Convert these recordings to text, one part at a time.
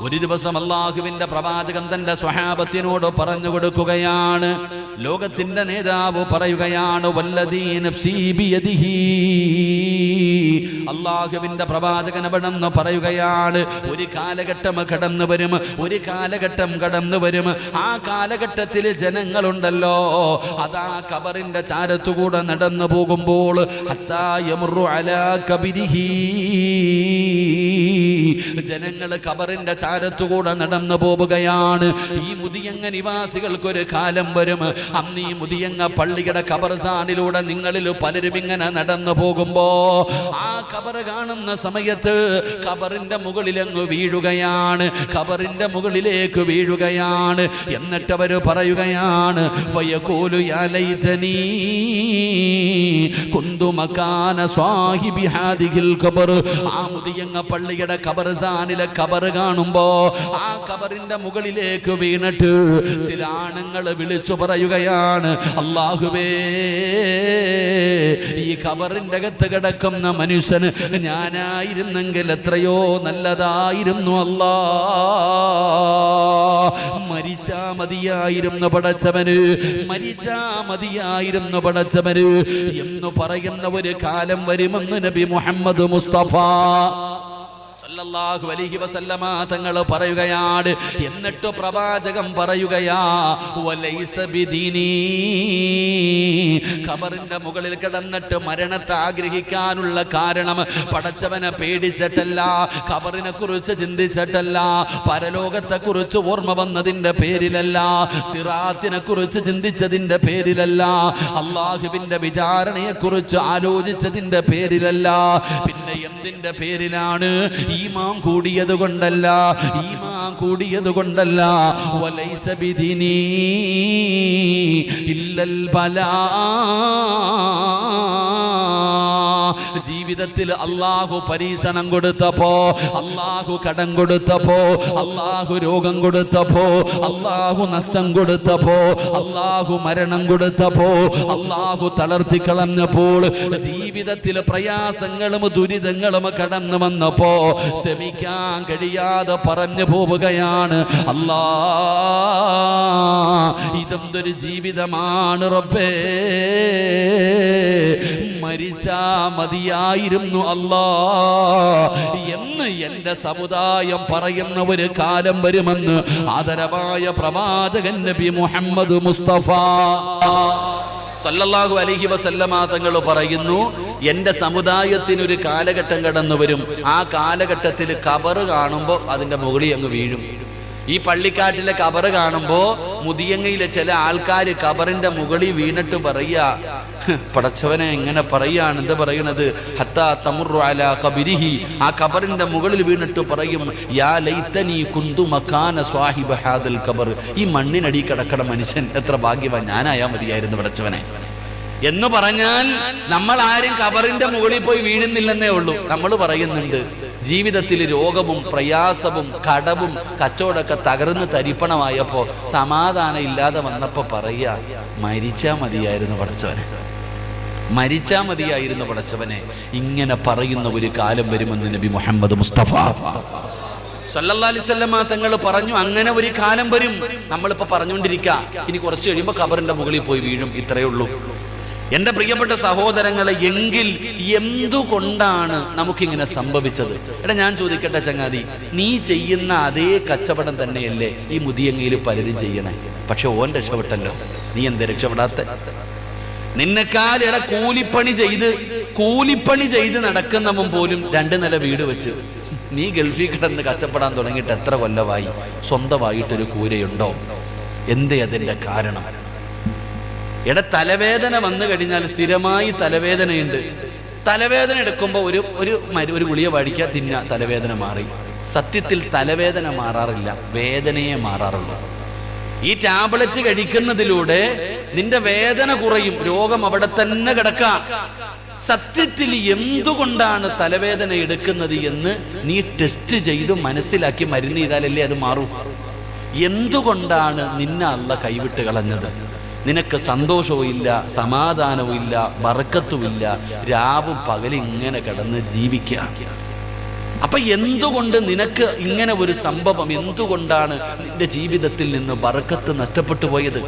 ഒരു ദിവസം അല്ലാഹുവിന്റെ പ്രവാചകൻ തന്റെ സ്വഹാബത്തിനോട് പറഞ്ഞു കൊടുക്കുകയാണ്. ലോകത്തിന്റെ നേതാവ് പറയുകയാണ്, വല്ലദീ നഫ്സീ ബിയദിഹി. അല്ലാഹുവിന്റെ പ്രവാചകൻ അവിടെന്ന് പറയുകയാണ്, ഒരു കാലഘട്ടം കടന്നു വരും, ഒരു കാലഘട്ടം കടന്നു വരും. ആ കാലഘട്ടത്തിൽ ജനങ്ങളുണ്ടല്ലോ, അതാ ഖബറിന്റെ ചാരത്തുകൂടെ നടന്നു പോകുമ്പോൾ ഹത്താ യമുറു അലാ ഖബരിഹി, ജനങ്ങൾ ഖബറിന്റെ ചാരത്തുകൂടെ നടന്നു പോവുകയാണ്. ഈ മുതിയങ്ങ നിവാസികൾക്കൊരു കാലം വരും, അന്ന് ഈ മുതിയങ്ങ പള്ളിയുടെ ഖബർസ്ഥാനിലൂടെ നിങ്ങളിൽ പലരും ഇങ്ങനെ നടന്നു പോകുമ്പോ ആ ഖബർ കാണുന്ന സമയത്ത് ഖബറിന്റെ മുകളിലങ്ങ് വീഴുകയാണ്, ഖബറിന്റെ മുകളിലേക്ക് വീഴുകയാണ്. എന്നിട്ട് അവര് പറയുകയാണ്, ഫയഖൂലു യാ ലൈതനീ കുന്തു മകാന സ്വാഹിബി ഹാദിഹിൽ ഖബർ. ആ മുതിയങ്ങ പള്ളിയുടെ ഖബർസ്ഥാനിലെ ഖബർ കാണുമ്പോ ആ ഖബറിന്റെ മുകളിലേക്ക് വീണിട്ട് ചില ആണുങ്ങൾ വിളിച്ചു പറയുകയാണ്, അല്ലാഹുവേ, ഈ ഖബറിന്റെ അകത്ത് കിടക്കുന്ന മനുഷ്യന് ഞാനായിരുന്നെങ്കിൽ എത്രയോ നല്ലതായിരുന്നു അല്ലാ, മരിച്ചാ മതിയായിരുന്നു പടച്ചവന്, മരിച്ചാ മതിയായിരുന്നു പടച്ചവന് എന്ന് പറയുന്ന ഒരു കാലം വരുമെന്ന് നബി മുഹമ്മദ് മുസ്തഫ സല്ലല്ലാഹു അലൈഹി വസല്ലമ തങ്ങൾ പറയുകയാണ്. എന്നിട്ട് പ്രവാചകൻ പറയുകയാ, വലൈസ ബിദീനി, ഖബറിന്റെ മുകളിൽ കിടന്നിട്ട് മരണത്തെ ആഗ്രഹിക്കാനുള്ള കാരണം പടച്ചവനെ പേടിച്ചിട്ടല്ല, ഖബറിനെ കുറിച്ച് ചിന്തിച്ചിട്ടല്ല, പരലോകത്തെ കുറിച്ച് ഓർമ്മ വന്നതിന്റെ പേരിലല്ല, സിറാത്തിനെ കുറിച്ച് ചിന്തിച്ചതിന്റെ പേരിലല്ല, അല്ലാഹുവിന്റെ വിചാരണയെ കുറിച്ച് ആലോചിച്ചതിന്റെ പേരിലല്ല, പിന്നെ എന്തിന്റെ പേരിലാണ്? ഈമാൻ കൂടിയത് കൊണ്ടല്ല, ഈമാൻ കൂടിയത് കൊണ്ടല്ല. വലൈസ ബിദീനി ഇല്ലൽ ബലാ, ജീവിതത്തിൽ അല്ലാഹു പരീക്ഷണം കൊടുത്തപ്പോ, അല്ലാഹു കടം കൊടുത്തപ്പോ, അല്ലാഹു രോഗം കൊടുത്തപ്പോ, അല്ലാഹു നഷ്ടം കൊടുത്തപ്പോ, അല്ലാഹു മരണം കൊടുത്തപ്പോ, അല്ലാഹു തളർത്തി കളഞ്ഞപ്പോൾ, ജീവിതത്തിൽ പ്രയാസങ്ങളും ദുരിതങ്ങളും കടന്നു വന്നപ്പോ ശ്രമിക്കാൻ കഴിയാതെ പറഞ്ഞു പോവുകയാണ്, അല്ലാ, ഇതെന്തൊരു ജീവിതമാണ് റബ്ബേ, മരിച്ചാ മതിയായിരുന്നു അല്ലാ എന്ന് എന്റെ സമുദായം പറയുന്ന ഒരു കാലം വരുമെന്ന് ആദരവായ പ്രവാചകൻ നബി മുഹമ്മദ് മുസ്തഫ സല്ലല്ലാഹു അലൈഹി വസല്ലമ തങ്ങൾ പറയുന്നു, എന്റെ സമുദായത്തിനൊരു കാലഘട്ടം കടന്നു വരും, ആ കാലഘട്ടത്തിൽ ഖബർ കാണുമ്പോൾ അതിന്റെ മുകളിൽ അങ്ങ് വീഴും. ഈ പള്ളിക്കാട്ടിലെ ഖബർ കാണുമ്പോ മുതിയങ്ങയിലെ ചില ആൾക്കാർ ഖബറിന്റെ മുകളിൽ വീണിട്ട് പറയാ, പടച്ചവനെ എങ്ങനെ പറയാണ്, എന്താ പറയണത്? ഹത്താ തമുറു അലാ ഖബരിഹി, ആ ഖബറിന്റെ മുകളിൽ വീണിട്ട് പറയും, യാ ലൈതനി കുന്തു മകാന സ്വാഹിബ ഹാദൽ ഖബർ, ഈ മണ്ണിനടി കിടക്കണ മനുഷ്യൻ എത്ര ഭാഗ്യവാൻ, ഞാനായാ മതിയായിരുന്നു പടച്ചവനെ എന്ന് പറഞ്ഞാൽ നമ്മൾ ആരും ഖബറിന്റെ മുകളിൽ പോയി വീഴുന്നില്ലെന്നേ ഉള്ളൂ. നമ്മൾ പറയുന്നുണ്ട് ജീവിതത്തിൽ രോഗവും പ്രയാസവും കടവും കച്ചവടമൊക്കെ തകർന്ന് തരിപ്പണമായപ്പോ സമാധാനം ഇല്ലാതെ വന്നപ്പോ പറയാ, മരിച്ചാ മതിയായിരുന്നു പടച്ചവനെ, മരിച്ചാ മതിയായിരുന്നു പടച്ചവനെ. ഇങ്ങനെ പറയുന്ന ഒരു കാലം വരുമെന്ന് നബി മുഹമ്മദ് മുസ്തഫ സല്ലല്ലാഹു അലൈഹി വസല്ലമ തങ്ങൾ പറഞ്ഞു, അങ്ങനെ ഒരു കാലം വരും. നമ്മളിപ്പോ പറഞ്ഞുകൊണ്ടിരിക്കുക, ഇനി കുറച്ച് കഴിയുമ്പോൾ ഖബറിന്റെ മുകളിൽ പോയി വീഴും, ഇത്രയേ ഉള്ളൂ. എന്റെ പ്രിയപ്പെട്ട സഹോദരങ്ങളെ, എങ്കിൽ എന്തുകൊണ്ടാണ് നമുക്കിങ്ങനെ സംഭവിച്ചത്? എടാ ഞാൻ ചോദിക്കട്ടെ ചങ്ങാതി, നീ ചെയ്യുന്ന അതേ കച്ചവടം തന്നെയല്ലേ ഈ മുതിയങ്ങയിൽ പലരും ചെയ്യണേ? പക്ഷെ ഓൻ രക്ഷപ്പെട്ടല്ലോ, നീ എന്താ രക്ഷപ്പെടാത്ത? നിന്നെക്കാൾ കൂലിപ്പണി ചെയ്ത് നടക്കുന്നവൻ പോലും 2 നില വീട് വെച്ച്, നീ ഗൾഫിൽ കിടന്ന് കഷ്ടപ്പെടാൻ തുടങ്ങിയിട്ട് എത്ര കൊല്ലമായി? സ്വന്തമായിട്ടൊരു കൂരയുണ്ടോ? എന്തേ അതിന്റെ കാരണം? തലവേദന വന്നു കഴിഞ്ഞാൽ സ്ഥിരമായി തലവേദനയുണ്ട്, തലവേദന എടുക്കുമ്പോൾ ഒരു ഗുളിക വാടിക്കുക, തിന്ന, തലവേദന മാറി. സത്യത്തിൽ തലവേദന മാറാറില്ല, വേദനയെ മാറാറുള്ളൂ. ഈ ടാബ്ലറ്റ് കഴിക്കുന്നതിലൂടെ നിന്റെ വേദന കുറയും, രോഗം അവിടെ തന്നെ കിടക്കാം. സത്യത്തിൽ എന്തുകൊണ്ടാണ് തലവേദന എടുക്കുന്നത് എന്ന് നീ ടെസ്റ്റ് ചെയ്ത് മനസ്സിലാക്കി മരുന്ന് ചെയ്താലല്ലേ അത് മാറൂ. എന്തുകൊണ്ടാണ് നിന്നെ അല്ലാഹ് കൈവിട്ട് കളഞ്ഞത്? നിനക്ക് സന്തോഷവും ഇല്ല, സമാധാനവും ഇല്ല, ബർക്കത്തും ഇല്ല, രാവും പകലും ഇങ്ങനെ കിടന്ന് ജീവിക്കുക. അപ്പൊ എന്തുകൊണ്ട് നിനക്ക് ഇങ്ങനെ ഒരു സംഭവം, എന്തുകൊണ്ടാണ് നിന്റെ ജീവിതത്തിൽ നിന്ന് ബറക്കത്ത് നഷ്ടപ്പെട്ടു പോയത്?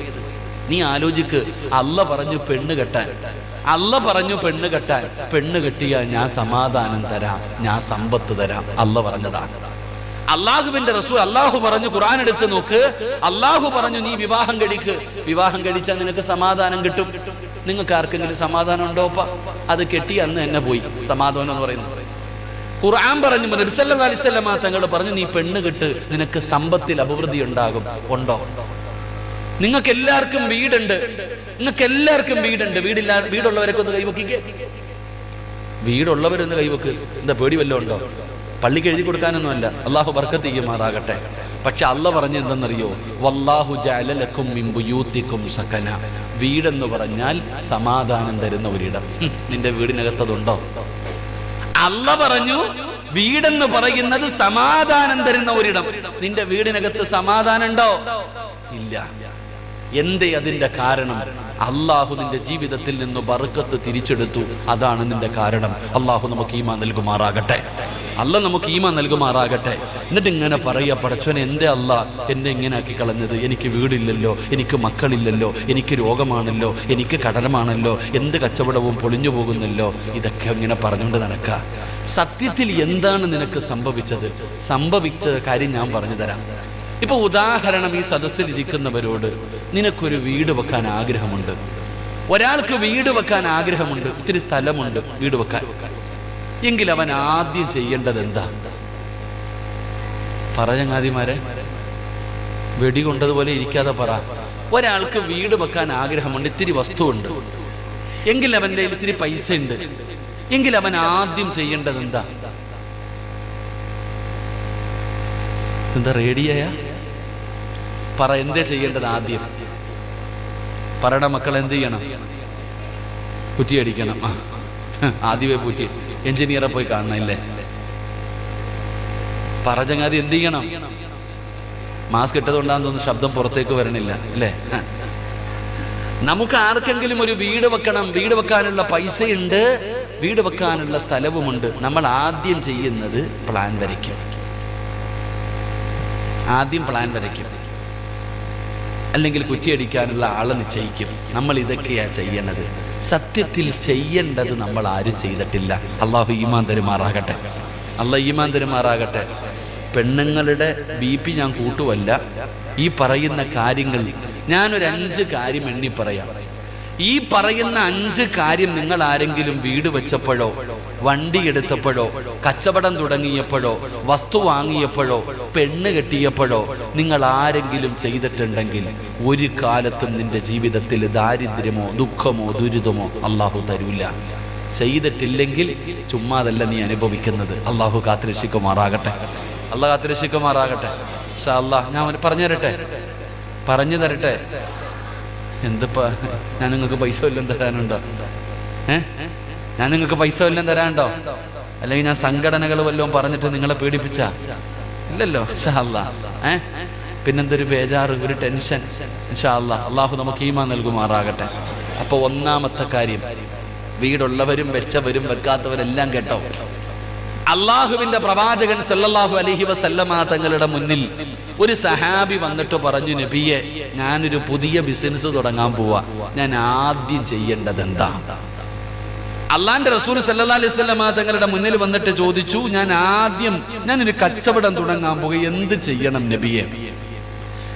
നീ ആലോചിക്ക്. അള്ള പറഞ്ഞു പെണ്ണ് കെട്ടാൻ, അള്ള പറഞ്ഞു പെണ്ണ് കെട്ടാൻ. പെണ്ണ് കെട്ടിയാൽ ഞാൻ സമാധാനം തരാം, ഞാൻ സമ്പത്ത് തരാം. അള്ള പറഞ്ഞതാണ്. അള്ളാഹുവിന്റെ റസൂൽ അള്ളാഹു പറഞ്ഞു, ഖുർആൻ എടുത്ത് നോക്ക്. അള്ളാഹു പറഞ്ഞു നീ വിവാഹം കഴിക്ക്, വിവാഹം കഴിച്ചാൽ നിനക്ക് സമാധാനം കിട്ടും. നിങ്ങൾക്ക് ആർക്കെങ്കിലും സമാധാനം ഉണ്ടോപ്പ? അത് കെട്ടി അന്ന് എന്നെ പോയി സമാധാനം എന്ന് പറയുന്നത്. ഖുർആൻ പറഞ്ഞു, നബി സല്ലല്ലാഹു അലൈഹി വസല്ലം തങ്ങൾ പറഞ്ഞു നീ പെണ്ണ് കെട്ട്, നിനക്ക് സമ്പത്തിൽ അഭിവൃദ്ധി ഉണ്ടാകും. ഉണ്ടോ? നിങ്ങൾക്ക് എല്ലാവർക്കും വീടുണ്ട്, നിങ്ങൾക്ക് എല്ലാവർക്കും വീടുണ്ട്. വീടുള്ളവരൊക്കെ ഒന്ന് കൈവക്കിക്കേ. വീടുള്ളവരൊന്ന് കൈവക്ക്. എന്താ പേടി വല്ലതും ഉണ്ടോ? പള്ളിക്ക് എഴുതി കൊടുക്കാനൊന്നുമല്ല, അള്ളാഹു ബർക്കത്ത് ചെയ്യുമാറാകട്ടെ. പക്ഷെ അള്ള പറഞ്ഞു എന്തെന്നറിയോ? വല്ലാഹു ജഅല ലക്കും മിൻ ബുയൂത്തിക്കും സകന. വീടെന്ന് പറഞ്ഞാൽ സമാധാനം തരുന്ന ഒരിടം. നിന്റെ വീടിനകത്തതുണ്ടോ? അള്ള പറഞ്ഞു വീടെന്ന് പറയുന്നത് സമാധാനം തരുന്ന ഒരിടം. നിന്റെ വീടിനകത്ത് സമാധാനം ഉണ്ടോ? ഇല്ല. എന്തേ അതിന്റെ കാരണം? അള്ളാഹു നിന്റെ ജീവിതത്തിൽ നിന്ന് ബർക്കത്ത് തിരിച്ചെടുത്തു. അതാണ് നിന്റെ കാരണം. അള്ളാഹു നമുക്ക് ഈമാൻ നൽകുമാറാകട്ടെ. അല്ല നമുക്ക് ഈമാൻ നൽകുമാറാകട്ടെ. എന്നിട്ട് ഇങ്ങനെ പറയാ, പടച്ചോനെ എന്തേ അല്ല എന്നെ ഇങ്ങനെ ആക്കി കളഞ്ഞത്? എനിക്ക് വീടില്ലല്ലോ, എനിക്ക് മക്കളില്ലല്ലോ, എനിക്ക് രോഗമാണല്ലോ, എനിക്ക് കടനമാണല്ലോ, എന്ത് കച്ചവടവും പൊളിഞ്ഞു പോകുന്നല്ലോ. ഇതൊക്കെ ഇങ്ങനെ പറഞ്ഞുകൊണ്ട് നടക്കുക. സത്യത്തിൽ എന്താണ് നിനക്ക് സംഭവിച്ചത്? സംഭവിച്ച കാര്യം ഞാൻ പറഞ്ഞു തരാം. ഇപ്പൊ ഉദാഹരണം, ഈ സദസ്സിൽ ഇരിക്കുന്നവരോട് നിനക്കൊരു വീട് വെക്കാൻ ആഗ്രഹമുണ്ട്. ഒരാൾക്ക് വീട് വെക്കാൻ ആഗ്രഹമുണ്ട്, ഇത്തിരി സ്ഥലമുണ്ട് വീട് വെക്കാൻ. എങ്കിൽ അവൻ ആദ്യം ചെയ്യേണ്ടത് എന്താ? ചങ്ങാതിമാരെ, വെടികൊണ്ടതുപോലെ ഇരിക്കാതെ പറ. ഒരാൾക്ക് വീട് വെക്കാൻ ആഗ്രഹമുണ്ട്, ഇത്തിരി വസ്തുവുണ്ട്, എങ്കിൽ അവൻ്റെ കയ്യിൽ ഇത്തിരി പൈസ ഉണ്ട്, എങ്കിൽ അവൻ ആദ്യം ചെയ്യേണ്ടത് എന്താ? എന്താ റേഡിയയാ? പറ, എന്തേ ചെയ്യേണ്ടത് ആദ്യം? പറയണ മക്കൾ, എന്ത് ചെയ്യണം? കുറ്റിയടിക്കണം. ആദ്യമേ പൂറ്റി എഞ്ചിനീയറെ പോയി കാണണല്ലേ? ചങ്ങാതി, എന്ത് ചെയ്യണം? മാസ്ക് ഇട്ടതുകൊണ്ടാന്ന് തോന്നുന്നു ശബ്ദം പുറത്തേക്ക് വരണില്ല അല്ലേ? നമുക്ക് ആർക്കെങ്കിലും ഒരു വീട് വെക്കണം, വീട് വെക്കാനുള്ള പൈസയുണ്ട്, വീട് വെക്കാനുള്ള സ്ഥലവുമുണ്ട്. നമ്മൾ ആദ്യം ചെയ്യുന്നത് പ്ലാൻ വരയ്ക്കും. ആദ്യം പ്ലാൻ വരയ്ക്കും, അല്ലെങ്കിൽ കുറ്റിയടിക്കാനുള്ള ആളെ നിശ്ചയിക്കും. നമ്മൾ ഇതൊക്കെയാ ചെയ്യണത്. സത്യത്തിൽ ചെയ്യേണ്ടത് നമ്മൾ ആരും ചെയ്തിട്ടില്ല. അള്ളാഹു ഈമാൻ തരുമാറാകട്ടെ. അള്ളാഹ് ഈമാൻ തരുമാറാകട്ടെ. പെണ്ണുങ്ങളുടെ BP ഞാൻ കൂട്ടുവല്ല. ഈ പറയുന്ന കാര്യങ്ങൾ ഞാനൊരു 5 കാര്യം എണ്ണി പറയാം. ഈ പറയുന്ന 5 കാര്യം നിങ്ങൾ ആരെങ്കിലും വീട് വെച്ചപ്പോഴോ, വണ്ടി എടുത്തപ്പോഴോ, കച്ചവടം തുടങ്ങിയപ്പോഴോ, വസ്തു വാങ്ങിയപ്പോഴോ, പെണ്ണ് കെട്ടിയപ്പോഴോ നിങ്ങൾ ആരെങ്കിലും ചെയ്തിട്ടുണ്ടെങ്കിൽ ഒരു കാലത്തും നിന്റെ ജീവിതത്തിൽ ദാരിദ്ര്യമോ ദുഃഖമോ ദുരിതമോ അള്ളാഹു തരൂല. ചെയ്തിട്ടില്ലെങ്കിൽ ചുമ്മാതല്ല നീ അനുഭവിക്കുന്നത്. അള്ളാഹു കാത്തുരക്ഷിക്കുമാറാകട്ടെ. അള്ളാഹ് കാത്തുരക്ഷിക്കുമാറാകട്ടെ. ഇൻഷാ അല്ലാഹ് ഞാൻ പറഞ്ഞു തരട്ടെ. എന്തിപ്പാ, ഞാൻ നിങ്ങൾക്ക് പൈസ വല്ലതും തരാനുണ്ടോ? ഞാൻ നിങ്ങൾക്ക് പൈസ വല്ലതും തരാനുണ്ടോ? അല്ലെങ്കിൽ ഞാൻ സംഘടനകൾ വല്ലതും പറഞ്ഞിട്ട് നിങ്ങളെ പീഡിപ്പിച്ച? ഇല്ലല്ലോ. ഇൻഷാ അല്ലാഹ്. പിന്നെന്തൊരു ബേജാറ്, ഒരു ടെൻഷൻ. ഇൻഷാ അല്ലാഹ് അള്ളാഹു നമുക്ക് ഈമാൻ നൽകുമാറാകട്ടെ. അപ്പൊ ഒന്നാമത്തെ കാര്യം, വീടുള്ളവരും വെച്ചവരും വെക്കാത്തവരെല്ലാം കേട്ടോ, അള്ളാഹുവിന്റെ പ്രവാചകൻ സല്ലല്ലാഹു അലൈഹി വസല്ലമ തങ്ങളുടെ മുന്നിൽ ഒരു സഹാബി വന്നിട്ട് പറഞ്ഞു, നബിയെ, ഞാനൊരു പുതിയ ബിസിനസ് തുടങ്ങാൻ പോവാ, ഞാൻ ആദ്യം ചെയ്യേണ്ടത് എന്താ? അള്ളാന്റെ റസൂൽ സല്ലല്ലാഹു അലൈഹി വസല്ലമ തങ്ങളുടെ മുന്നിൽ വന്നിട്ട് ചോദിച്ചു, ഞാനൊരു കച്ചവടം തുടങ്ങാൻ പോവുക, എന്ത് ചെയ്യണം നബിയെ?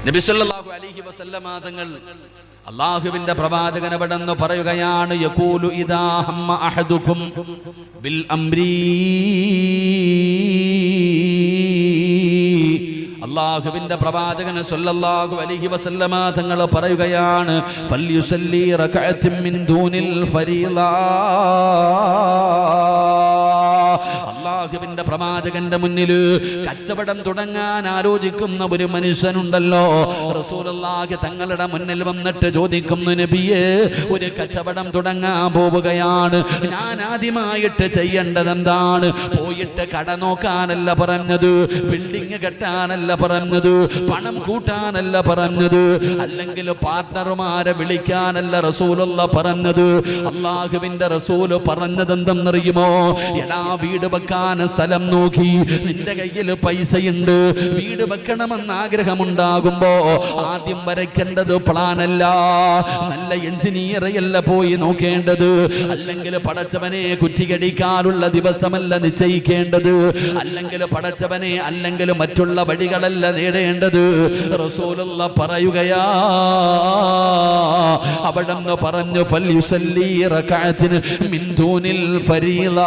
നബി സല്ലല്ലാഹു അലൈഹി വസല്ലമ തങ്ങൾ അല്ലാഹുവിന്റെ പ്രവാചകൻ അവിടെന്ന് പറയുകയാണ്, യഖൂലു ഇദാ ഹമ്മ അഹദുകും ബിൽ അംരി, അല്ലാഹുവിന്റെ പ്രവാചകൻ സല്ലല്ലാഹു അലൈഹി വസല്ലമ തങ്ങൾ പറയുകയാണ്, ഫൽയുസല്ലി റകഅത്തിൻ മിൻ ദൂനിൽ ഫരീള. അല്ലാഹുവിന്റെ പ്രവാചകന്റെ മുന്നിൽ കച്ചവടം തുടങ്ങാൻ ആലോചിക്കുന്ന ഒരു മനുഷ്യനുണ്ടല്ലോ, റസൂലുള്ളാഹി തങ്ങളുടെ മുന്നിൽ വന്നിട്ട് ചോദിക്കുന്നു, നബിയേ, ഒരു കച്ചവടം തുടങ്ങാൻ പോവുകയാണ്, ഞാൻ ആദ്യമായിട്ട് ചെയ്യേണ്ടത് എന്താണ്? പോയിട്ട് കട നോക്കാനല്ല പറഞ്ഞത്, ബിൽഡിംഗ് കെട്ടാനല്ല പറഞ്ഞത്, പണം കൂട്ടാനല്ല പറഞ്ഞത്, അല്ലെങ്കിൽ പാർട്ണർമാരെ വിളിക്കാനല്ല റസൂലുള്ള പറഞ്ഞത്. അല്ലാഹുവിന്റെ റസൂല് പറഞ്ഞത് എന്തെന്നറിയുമോ? എടാ, വീട് വെക്കാൻ വെക്കാൻ സ്ഥലം നോക്കി. നിന്റെ കയ്യിൽ പൈസയുണ്ട്, വീട് വെക്കണമെന്ന് ആഗ്രഹമുണ്ടാകുമ്പോ ആദ്യം വരയ്ക്കേണ്ടത് പ്ലാനല്ല, നല്ല എഞ്ചിനീയറെയല്ല പോയി നോക്കേണ്ടത്, അല്ലെങ്കിൽ പടച്ചവനെ കുറ്റികടിക്കാനുള്ള ദിവസമല്ല നിശ്ചയിക്കേണ്ടത്, അല്ലെങ്കിൽ പടച്ചവനെ അല്ലെങ്കിൽ മറ്റുള്ള വഴികളല്ല നേടേണ്ടത്. റസൂലുള്ള പറയുകയാ, അവിടെന്ന് പറഞ്ഞു ഫൽയുസല്ലി റകഅത്തിൻ മിൻ ദൂനിൽ ഫരീള,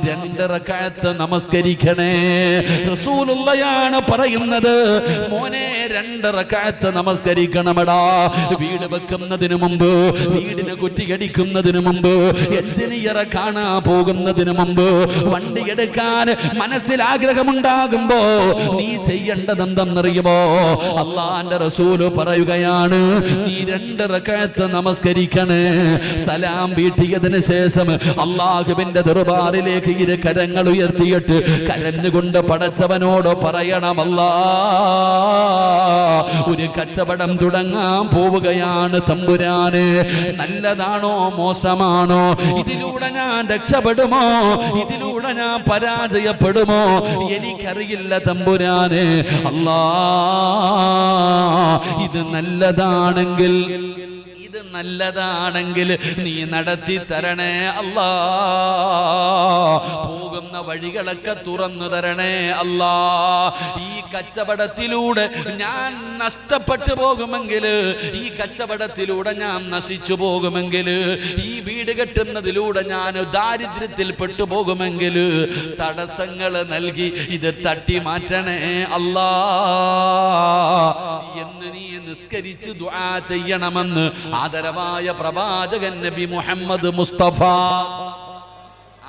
2 റകഅത്ത് നമസ്കരിക്കണേ. റസൂലുള്ളയാണ് പറയുന്നത്, മോനെ 2 റകഅത്ത് നമസ്കരിക്കണമെടാ. വീട് വെക്കുന്നതിന് മുമ്പ്, വീടിന് കുറ്റിയടിക്കുന്നതിന് മുമ്പ്, എഞ്ചിനീയറെ കാണാൻ പോകുന്നതിന് മുമ്പ്, വണ്ടി എടുക്കാൻ മനസ്സിൽ ആഗ്രഹമുണ്ടാകുമ്പോ നീ ചെയ്യേണ്ടത് എന്തെന്നറിയുമോ? അള്ളാന്റെ റസൂല് പറയുകയാണ്, നീ 2 റകഅത്ത് നമസ്കരിക്കണേ. സലാം വീട്ടിയതിന് ശേഷം അള്ളാഹുവിന്റെ ദർബാറിലേക്ക് ഇരു കരങ്ങൾ ഉയർത്തിയിട്ട് കരഞ്ഞുകൊണ്ട് പടച്ചവനോട് പറയണം, അല്ലാ, ഒരു കച്ചവടം തുടങ്ങാൻ പോവുകയാണ് തമ്പുരാനെ. നല്ലതാണോ മോശമാണോ? ഇതിലൂടെ ഞാൻ രക്ഷപ്പെടുമോ? ഇതിലൂടെ ഞാൻ പരാജയപ്പെടുമോ? എനിക്കറിയില്ല തമ്പുരാനെ. അല്ലാ, ഇത് നല്ലതാണെങ്കിൽ നീ നടത്തി തരണേ അല്ലാ. പോകുന്ന വഴികളൊക്കെ തുറന്നു തരണേ അല്ലാ. ഈ കച്ചവടത്തിലൂടെ ഞാൻ നഷ്ടപ്പെട്ടു പോകുമെങ്കിൽ, ഈ കച്ചവടത്തിലൂടെ ഞാൻ നശിച്ചു പോകുമെങ്കിൽ, ഈ വീട് കെട്ടുന്നതിലൂടെ ഞാൻ ദാരിദ്ര്യത്തിൽ പെട്ടുപോകുമെങ്കിൽ തടസ്സങ്ങൾ നൽകി ഇത് തട്ടി മാറ്റണേ അല്ലാ എന്ന് നീ നിസ്കരിച്ച് ദുആ ചെയ്യണമെന്ന് ആദരവായ പ്രവാചകൻ നബി മുഹമ്മദ് മുസ്തഫ,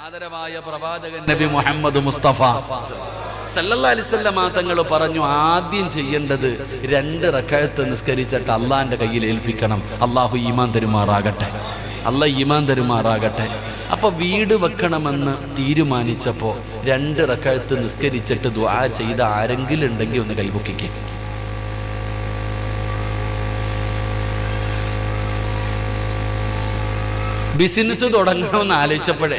ആദരവായ പ്രവാചകൻ നബി മുഹമ്മദ് മുസ്തഫ സല്ലല്ലാഹു അലൈഹി വസല്ലം തങ്ങൾ പറഞ്ഞു, ആദ്യം ചെയ്യേണ്ടത് 2 റകഅത്ത് നിസ്കരിച്ചിട്ട് അള്ളാന്റെ കയ്യിൽ ഏൽപ്പിക്കണം. അള്ളാഹു ഈമാൻ തരുമാറാകട്ടെ, അള്ളാഹ് ഈമാൻ തരുമാറാകട്ടെ. അപ്പൊ വീട് വെക്കണമെന്ന് തീരുമാനിച്ചപ്പോ 2 റകഅത്ത് നിസ്കരിച്ചിട്ട് ദുആ ചെയ്ത ആരെങ്കിലും ഉണ്ടെങ്കിൽ ഒന്ന് കൈപൊക്കിക്കേ. ബിസിനസ് തുടങ്ങണമെന്ന് ആലോചിച്ചപ്പോഴേ,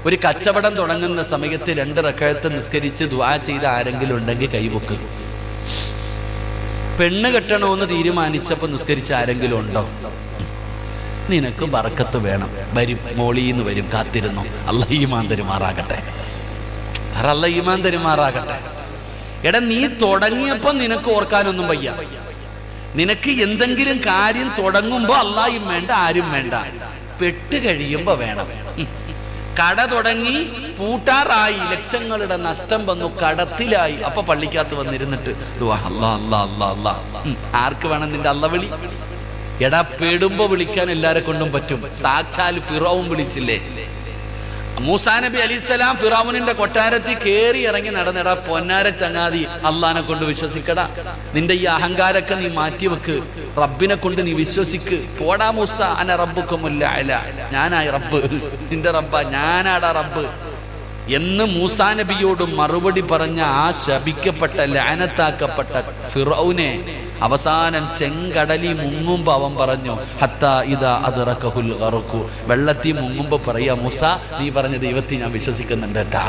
ഒരു കച്ചവടം തുടങ്ങുന്ന സമയത്ത് 2 റകഅത്ത് നിസ്കരിച്ച് ദുആ ചെയ്ത ആരെങ്കിലും ഉണ്ടെങ്കിൽ കൈപൊക്ക്. പെണ്ണ് കെട്ടണമെന്ന് തീരുമാനിച്ചപ്പോൾ നിസ്കരിച്ച ആരെങ്കിലും ഉണ്ടോ? നിനക്ക് ബർക്കത്ത് വേണം, വരും, മോളീന്ന് വരും, കാത്തിരുന്നു. അല്ലാഹ് ഈമാൻ തരുമാറാകട്ടെ, അല്ലാഹ് ഈമാൻ തരുമാറാകട്ടെ. എടാ, നീ തുടങ്ങിയപ്പോ നിനക്ക് ഓർക്കാനൊന്നും വയ്യ. നിനക്ക് എന്തെങ്കിലും കാര്യം തുടങ്ങുമ്പോ അല്ലാഹും വേണ്ട, ആരും വേണ്ട, പെട്ട് കഴിയുമ്പോ വേണം. കട തുടങ്ങി പൂട്ടാറായി, ലക്ഷങ്ങളുടെ നഷ്ടം വന്നു, കടത്തിലായി. അപ്പൊ പള്ളിക്കകത്ത് വന്നിരുന്നിട്ട് അല്ലാ അല്ലാ അല്ലാ അല്ലാ. ആർക്ക് വേണം നിന്റെ അല്ല വിളി? എടാ, പെടുമ്പോ വിളിക്കാൻ എല്ലാരെ കൊണ്ടും പറ്റും. സാക്ഷാൽ ഫിറഔൻ വിളിച്ചില്ലേ? മൂസാ നബി അലൈഹിസ്സലാം ഫിറഔനിന്റെ കൊട്ടാരത്തിൽ കേറി ഇറങ്ങി നടന്നെടാ, പൊന്നാര ചങ്ങാതി, അള്ളാനെ കൊണ്ട് വിശ്വസിക്കടാ. നിന്റെ ഈ അഹങ്കാരൊക്കെ നീ മാറ്റിവെക്ക്, റബ്ബിനെ കൊണ്ട് നീ വിശ്വസിക്ക്. പോടാ മൂസ, അന റബ്ബുക്കുമുൽ അഅല, ഞാനായി റബ്ബ്, നിന്റെ റബ്ബ, ഞാനാടാ റബ്ബ് എന്ന് മൂസാ നബിയോട് മറുപടി പറഞ്ഞ ആ ശപിക്കപ്പെട്ട ലഅനത്താക്കപ്പെട്ട ഫിറഔനെ അവസാനം ചെങ്കടലിൽ മുങ്ങുമ്പോ അവൻ പറഞ്ഞു, ഹത്താ ഇദാ അദ്റകഹുൽ ഗർഖു, വെള്ളത്തിൽ മുങ്ങുമ്പോ പറയാ, മൂസ, നീ പറഞ്ഞ ദൈവത്തെ ഞാൻ വിശ്വസിക്കുന്നുണ്ട് കേട്ടാ.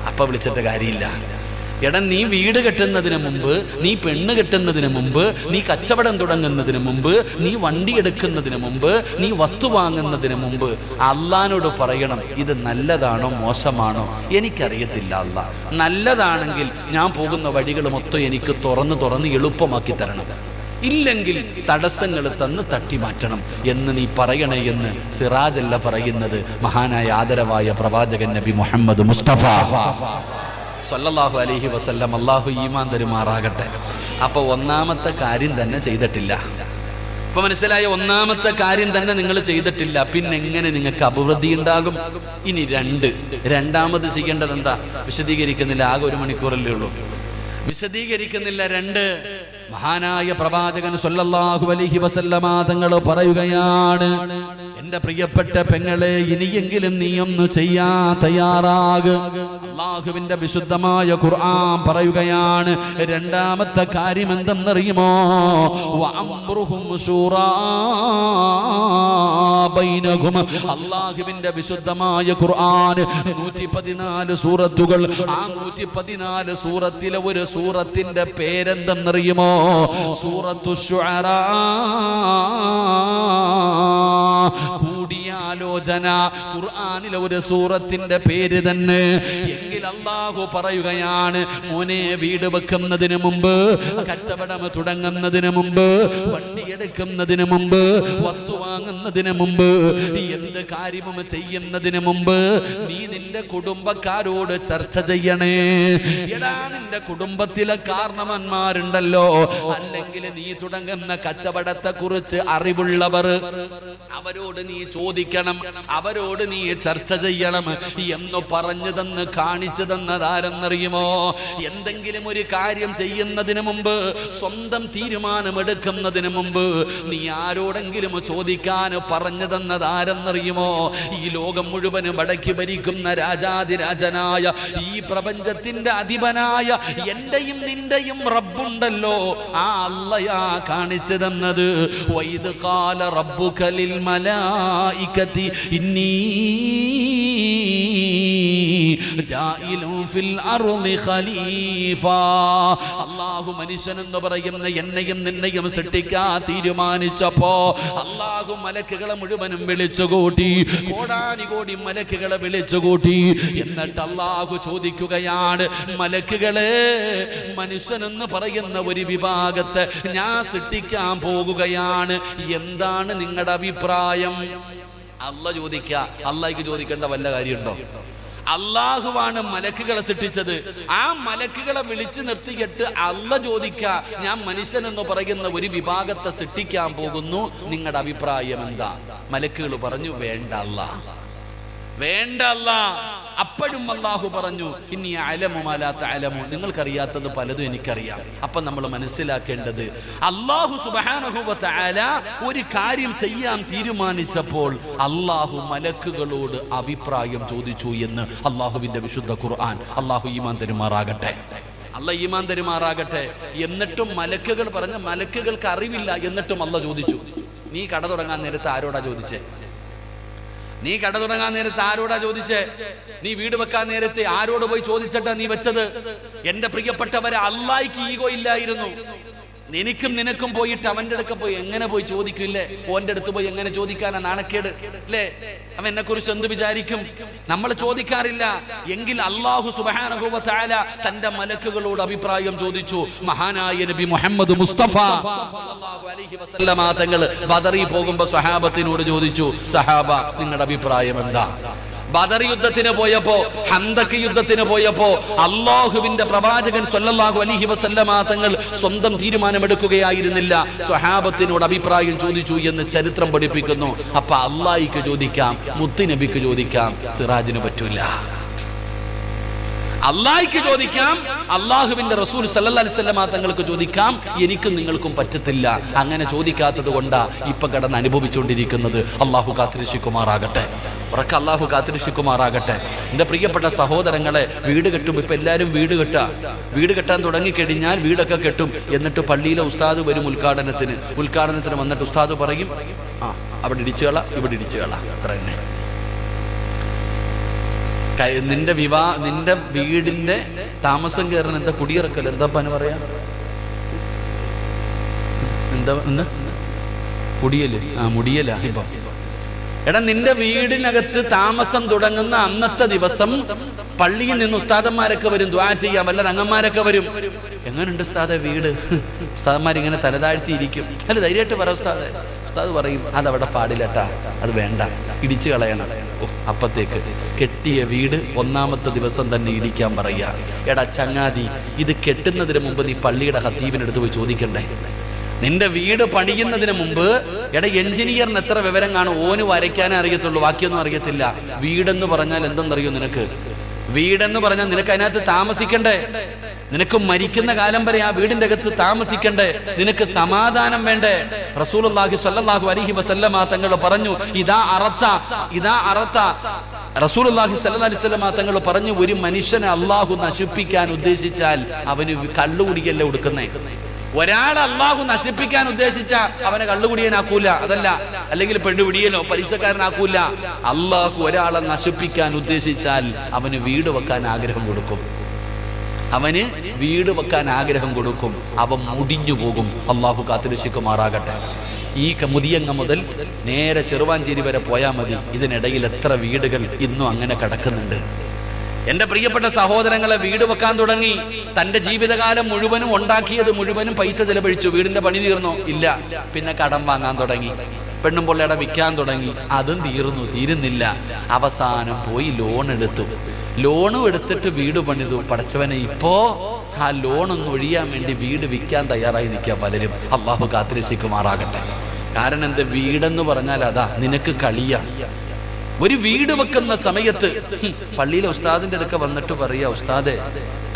അപ്പൊ വിളിച്ചിട്ട് കാര്യമില്ല. എടാ, നീ വീട് കെട്ടുന്നതിന് മുമ്പ്, നീ പെണ്ണ് കെട്ടുന്നതിന് മുമ്പ്, നീ കച്ചവടം തുടങ്ങുന്നതിന് മുമ്പ്, നീ വണ്ടി എടുക്കുന്നതിന് മുമ്പ്, നീ വസ്തു വാങ്ങുന്നതിന് മുമ്പ് അള്ളാനോട് പറയണം, ഇത് നല്ലതാണോ മോശമാണോ എനിക്കറിയത്തില്ല അല്ലാ. നല്ലതാണെങ്കിൽ ഞാൻ പോകുന്ന വഴികൾ മൊത്തം എനിക്ക് തുറന്ന് എളുപ്പമാക്കി തരണം, ഇല്ലെങ്കിൽ തടസ്സങ്ങൾ തന്ന് തട്ടി മാറ്റണം എന്ന് നീ പറയണേ എന്ന് സിറാജല്ല പറയുന്നത്, മഹാനായ ആദരവായ പ്രവാചകൻ നബി മുഹമ്മദ് മുസ്തഫ സല്ലല്ലാഹു അലൈഹി വസല്ലം. അല്ലാഹു ഈമാൻ തരുമാറാകട്ടെ. അപ്പൊ ഒന്നാമത്തെ കാര്യം തന്നെ ചെയ്തിട്ടില്ല. ഇപ്പൊ മനസ്സിലായ? ഒന്നാമത്തെ കാര്യം തന്നെ നിങ്ങൾ ചെയ്തിട്ടില്ല. പിന്നെ എങ്ങനെ നിങ്ങൾക്ക് അഭിവൃദ്ധി ഉണ്ടാകും? ഇനി രണ്ടാമത് ചെയ്യേണ്ടത് എന്താ? വിശദീകരിക്കുന്നില്ല, ആകെ 1 മണിക്കൂറല്ലേ ഉള്ളൂ. വിശദീകരിക്കുന്നില്ല. 2, മഹാനായ പ്രവാചകൻ സല്ലല്ലാഹു അലൈഹി വസല്ലമ തങ്ങൾ പറയുകയാണ്, എന്റെ പ്രിയപ്പെട്ട പെങ്ങളെ, ഇനിയെങ്കിലും നീ ഒന്ന് ചെയ്യാൻ തയ്യാറാകുക. അല്ലാഹുവിന്റെ വിശുദ്ധമായ ഖുർആൻ പറയുകയാണ്, രണ്ടാമത്തെ കാര്യം എന്തെന്നറിയുമോ? വഅംറുഹും ശൂറാ ബൈനഹും. അല്ലാഹുവിന്റെ വിശുദ്ധമായ ഖുർആൻ 114 സൂറത്തുകൾ. ആ 114 സൂറത്തിലെ ഒരു സൂറത്തിന്റെ പേരെന്തെന്നറിയുമോ? സൂറത്തു ശുഅറാ. കൂടിയാലോചന ഖുർആനിലെ ഒരു സൂറത്തിന്റെ പേര് തന്നെ. എങ്കിൽ അല്ലാഹു പറയുകയാണ്, മോനെ, വീട് വെക്കുന്നതിന് മുമ്പ്, കച്ചവടം തുടങ്ങുന്നതിന് മുമ്പ്, വണ്ടി എടുക്കുന്നതിന് മുമ്പ്, വസ്തു വാങ്ങുന്നതിന് മുമ്പ്, എന്ത് കാര്യവും ചെയ്യുന്നതിന് മുമ്പ് നീ നിന്റെ കുടുംബക്കാരോട് ചർച്ച ചെയ്യണേ. എടാ, നിന്റെ കുടുംബത്തിലെ കാരണവന്മാരുണ്ടല്ലോ, അല്ലെങ്കിൽ നീ തുടങ്ങുന്ന കച്ചവടത്തെ കുറിച്ച് അറിവുള്ളവർ, അവരോട് നീ ചോദിക്കണം, അവരോട് നീ ചർച്ച ചെയ്യണം എന്ന് പറഞ്ഞു തന്ന് കാണിച്ചു തന്നതാരെന്നറിയുമോ? എന്തെങ്കിലും ഒരു കാര്യം ചെയ്യുന്നതിന് മുമ്പ്, സ്വന്തം തീരുമാനമെടുക്കുന്നതിന് മുമ്പ് നീ ആരോടെങ്കിലും ചോദിക്കാൻ പറഞ്ഞു തന്നതാരെന്നറിയുമോ? ഈ ലോകം മുഴുവനും അടക്കി ഭരിക്കുന്ന രാജാതിരാജനായ, ഈ പ്രപഞ്ചത്തിന്റെ അധിപനായ എന്റെയും നിന്റെയും റബ്ബുണ്ടല്ലോ, ആ അല്ലാഹയാ കാണിച്ചു തന്നത്. വൈദ് ഖാല റബ്ബുക ലിൽ മലായികതി ഇന്നി ജാഇലുൻ ഫിൽ അർളി ഖലീഫ. അല്ലാഹു മനുഷ്യനെന്ന് പറയുന്ന എന്നെയും നിന്നെയും സൃഷ്ടിക്കാൻ തീരുമാനിച്ചപ്പോ അല്ലാഹു മലക്കുകളെ മുഴുവനും വിളിച്ചുകൂട്ടി, കോടാനുകോടി മലക്കുകളെ വിളിച്ചുകൂട്ടി. എന്നിട്ട് അല്ലാഹു ചോദിക്കുകയാണ്, മലക്കുകളെ, മനുഷ്യനെന്ന് പറയുന്ന ഒരു വിഭാഗത്തെ ഞാൻ സൃഷ്ടിക്കാൻ പോകുകയാണ്, എന്താണ് നിങ്ങളുടെ അഭിപ്രായം? അല്ലാഹു ചോദിക്കുക. അല്ലാഹുക്ക് ചോദിക്കേണ്ട വല്ല കാര്യമുണ്ടോ? അല്ലാഹുവാണ് മലക്കുകളെ സൃഷ്ടിച്ചത്. ആ മലക്കുകളെ വിളിച്ചു നിർത്തിയിട്ട് അല്ലാഹു ചോദിക്ക, ഞാൻ മനുഷ്യൻ എന്ന് പറയുന്ന ഒരു വിഭാഗത്തെ സൃഷ്ടിക്കാൻ പോകുന്നു, നിങ്ങളുടെ അഭിപ്രായം എന്താ? മലക്കുകൾ പറഞ്ഞു, വേണ്ട അല്ലാഹ്, വേണ്ട അല്ലാഹ്. അപ്പോഴും അല്ലാഹു പറഞ്ഞു, ഇനി അലമു മാ ലാ തഅലമു, നിങ്ങൾക്കറിയാത്തത് പലതും എനിക്കറിയാം. അപ്പൊ നമ്മൾ മനസ്സിലാക്കേണ്ടത്, അല്ലാഹു സുബ്ഹാനഹു വ തആല ഒരു കാര്യം ചെയ്യാൻ തീരുമാനിച്ചപ്പോൾ അല്ലാഹു മലക്കുകളോട് അഭിപ്രായം ചോദിച്ചു എന്ന് അല്ലാഹുവിന്റെ വിശുദ്ധ ഖുർആൻ. അല്ലാഹു ഈമാൻ തരുമാറാകട്ടെ, അല്ലാഹ് ഈമാൻ തരുമാറാകട്ടെ. എന്നിട്ടും മലക്കുകൾ പറഞ്ഞ, മലക്കുകൾക്ക് അറിവില്ല, എന്നിട്ടും അല്ലാഹ് ചോദിച്ചു. നീ കട തുടങ്ങാൻ നേരത്ത് ആരോടാ ചോദിച്ചേ? നീ കട തുടങ്ങാൻ നേരത്ത് ആരോടാ ചോദിച്ചേ? നീ വീട് വെക്കാൻ നേരത്തെ ആരോട് പോയി ചോദിച്ചിട്ടാ നീ വെച്ചത്? എന്റെ പ്രിയപ്പെട്ടവരെ, അല്ലാഹ്ക്ക് ഈഗോ ഇല്ലായിരുന്നു. എനിക്കും നിനക്കും പോയിട്ട് അവന്റെ അടുക്ക പോയി എങ്ങനെ പോയി ചോദിക്കില്ലേ? ഓന്റെ അടുത്ത് പോയി എങ്ങനെ ചോദിക്കാനാ? നാണക്കേട് അല്ലേ? അവൻ എന്നെ കുറിച്ച് എന്ത് വിചാരിക്കും? നമ്മൾ ചോദിക്കാറില്ല. എങ്കിൽ അല്ലാഹു സുബ്ഹാനഹു വ തആല തന്റെ മലക്കുകളോട് അഭിപ്രായം ചോദിച്ചു. മഹാനായ നബി മുഹമ്മദ് മുസ്തഫ സല്ലല്ലാഹു അലൈഹി വസല്ലമ തങ്ങൾ ബദറിൽ പോകുമ്പോൾ സ്വഹാബത്തിനോട് ചോദിച്ചു, സഹാബ, നിങ്ങളുടെ അഭിപ്രായം എന്താ? ബദർ യുദ്ധത്തിന് പോയപ്പോ, ഹന്തക് യുദ്ധത്തിന് പോയപ്പോ അല്ലാഹുവിന്റെ പ്രവാചകൻ സല്ലല്ലാഹു അലൈഹി വസല്ലമ തങ്ങൾ സ്വന്തം തീരുമാനമെടുക്കുകയായിരുന്നില്ല, സ്വഹാബത്തിനോട് അഭിപ്രായം ചോദിച്ചു എന്ന് ചരിത്രം പഠിപ്പിക്കുന്നു. അപ്പൊ അല്ലാഹ്ക്ക് ചോദിക്കാം, മുത്തുനബിക്ക് ചോദിക്കാം, സിറാജിന് പറ്റൂല. അല്ലാഹ്ക്ക് ചോദിക്കാം, അല്ലാഹുവിന്റെ റസൂൽ സല്ലല്ലാഹു അലൈഹി വസല്ലമ തങ്ങൾക്ക് ചോദിക്കാം, എനിക്കും നിങ്ങൾക്കും പറ്റത്തില്ല. അങ്ങനെ ചോദിക്കാത്തത് കൊണ്ടാ ഇപ്പൊ കടന്ന് അനുഭവിച്ചുകൊണ്ടിരിക്കുന്നത്. അല്ലാഹു കാത്തിരക്ഷിക്കുമാറാകട്ടെ, ഉറക്കെ അല്ലാഹു കാത്തിരക്ഷിക്കുമാറാകട്ടെ. എൻ്റെ പ്രിയപ്പെട്ട സഹോദരങ്ങളെ, വീട് കെട്ടും. ഇപ്പൊ എല്ലാവരും വീട് കെട്ടാൻ തുടങ്ങിക്കഴിഞ്ഞാൽ വീടൊക്കെ കെട്ടും. എന്നിട്ട് പള്ളിയിലെ ഉസ്താദ് വരും ഉദ്ഘാടനത്തിന് വന്നിട്ട് ഉസ്താദ് പറയും, അവിടെ ഇടിച്ചുകള, ഇവിടെ ഇടിച്ചുകള, അത്ര തന്നെ. നിന്റെ വീടിന്റെ താമസം കയറുന്ന എന്താ കുടിയിറക്കൽ, എന്താ പറയാ, എന്താ കുടിയല്? മുടിയല. ഇപ്പൊ എടാ, നിന്റെ വീടിനകത്ത് താമസം തുടങ്ങുന്ന അന്നത്തെ ദിവസം പള്ളിയിൽ നിന്ന് ഉസ്താദന്മാരൊക്കെ വരും, ദുആ ചെയ്യാൻ വല്ല രംഗന്മാരൊക്കെ വരും. എങ്ങനെയുണ്ട് ഉസ്താദെ വീട്? ഉസ്താദന്മാരിങ്ങനെ തലതാഴ്ത്തിയിരിക്കും. അല്ല, ധൈര്യമായിട്ട് പറ ഉസ്താദെ. ഉസ്താദ് പറയും, അതവിടെ പാടില്ലട്ടാ, അത് വേണ്ട, ഇടിച്ചു കളയണം. അപ്പത്തേക്ക് കെട്ടിയ വീട് ഒന്നാമത്തെ ദിവസം തന്നെ ഇടിക്കാൻ പറയാ. എടാ ചങ്ങാതി, ഇത് കെട്ടുന്നതിന് മുമ്പ് നീ പള്ളിയുടെ ഖത്തീബിനടുത്ത് പോയി ചോദിക്കണ്ടേ? നിന്റെ വീട് പണിയുന്നതിന് മുമ്പ്, എടാ എഞ്ചിനീയറിന് എത്ര വിവരം കാണും? ഓന് വരയ്ക്കാനേ അറിയത്തുള്ളൂ, ബാക്കിയൊന്നും അറിയത്തില്ല. വീടെന്ന് പറഞ്ഞാൽ എന്തെന്നറിയോ നിനക്ക്? വീടെന്ന് പറഞ്ഞാൽ നിനക്ക് അതിനകത്ത് താമസിക്കണ്ടേ? നിനക്ക് മരിക്കുന്ന കാലം വരെ ആ വീടിന്റെ അകത്ത് താമസിക്കണ്ടേ? നിനക്ക് സമാധാനം വേണ്ടേ? റസൂലുള്ളാഹി സ്വല്ലല്ലാഹു അലൈഹി വസല്ലമ തങ്ങൾ പറഞ്ഞു, ഇദാ അറത്ത റസൂലുള്ളാഹി സ്വല്ലല്ലാഹു അലൈഹി വസല്ലമ തങ്ങൾ പറഞ്ഞു, ഒരു മനുഷ്യനെ അള്ളാഹു നശിപ്പിക്കാൻ ഉദ്ദേശിച്ചാൽ അവന് കള്ളുകുടിക്കല്ലേ കൊടുക്കുന്നേ. ഒരാളെ അള്ളാഹു നശിപ്പിക്കാൻ ഉദ്ദേശിച്ച അവനെ കള്ളുകുടിയനാക്കൂല, അതല്ല, അല്ലെങ്കിൽ പെണ്ണുപിടിയനോ പലിശക്കാരനാക്കൂല. അള്ളാഹു ഒരാളെ നശിപ്പിക്കാൻ ഉദ്ദേശിച്ചാൽ അവന് വീട് വെക്കാൻ ആഗ്രഹം കൊടുക്കും. അവൻ മുടിഞ്ഞു പോകും. അള്ളാഹു കാത്തുരക്ഷിക്കുമാറാകട്ടെ. ഈ മുതിയങ്ങ മുതൽ നേരെ ചെറുവാഞ്ചേരി വരെ പോയാൽ മതി. ഇതിനിടയിൽ എത്ര വീടുകൾ ഇന്നും അങ്ങനെ കിടക്കുന്നുണ്ട്. എന്റെ പ്രിയപ്പെട്ട സഹോദരങ്ങളെ, വീട് വെക്കാൻ തുടങ്ങി. തന്റെ ജീവിതകാലം മുഴുവനും ഉണ്ടാക്കിയത് മുഴുവനും പൈസ ചെലവഴിച്ചു. വീടിന്റെ പണി തീർന്നോ? ഇല്ല. പിന്നെ കടം വാങ്ങാൻ തുടങ്ങി, പെണ്ണും പൊള്ളയുടെ വിൽക്കാൻ തുടങ്ങി. അതും തീരുന്നില്ല. അവസാനം പോയി ലോൺ എടുത്തിട്ട് വീട് പണിതു. പടച്ചവനെ, ഇപ്പോ ആ ലോണൊന്ന് ഒഴിയാൻ വേണ്ടി വീട് വിൽക്കാൻ തയ്യാറായി നിൽക്കുക പലരും. അള്ളാഹു കാത്തുരക്ഷിക്കുമാറാകട്ടെ. കാരണം എന്ത്? വീടെന്ന് പറഞ്ഞാൽ അതാ നിനക്ക് കളിയാണ്. ഒരു വീട് വെക്കുന്ന സമയത്ത് പള്ളിയിലെ ഉസ്താദിന്റെ അടുക്ക വന്നിട്ട് പറയാ, ഉസ്താദെ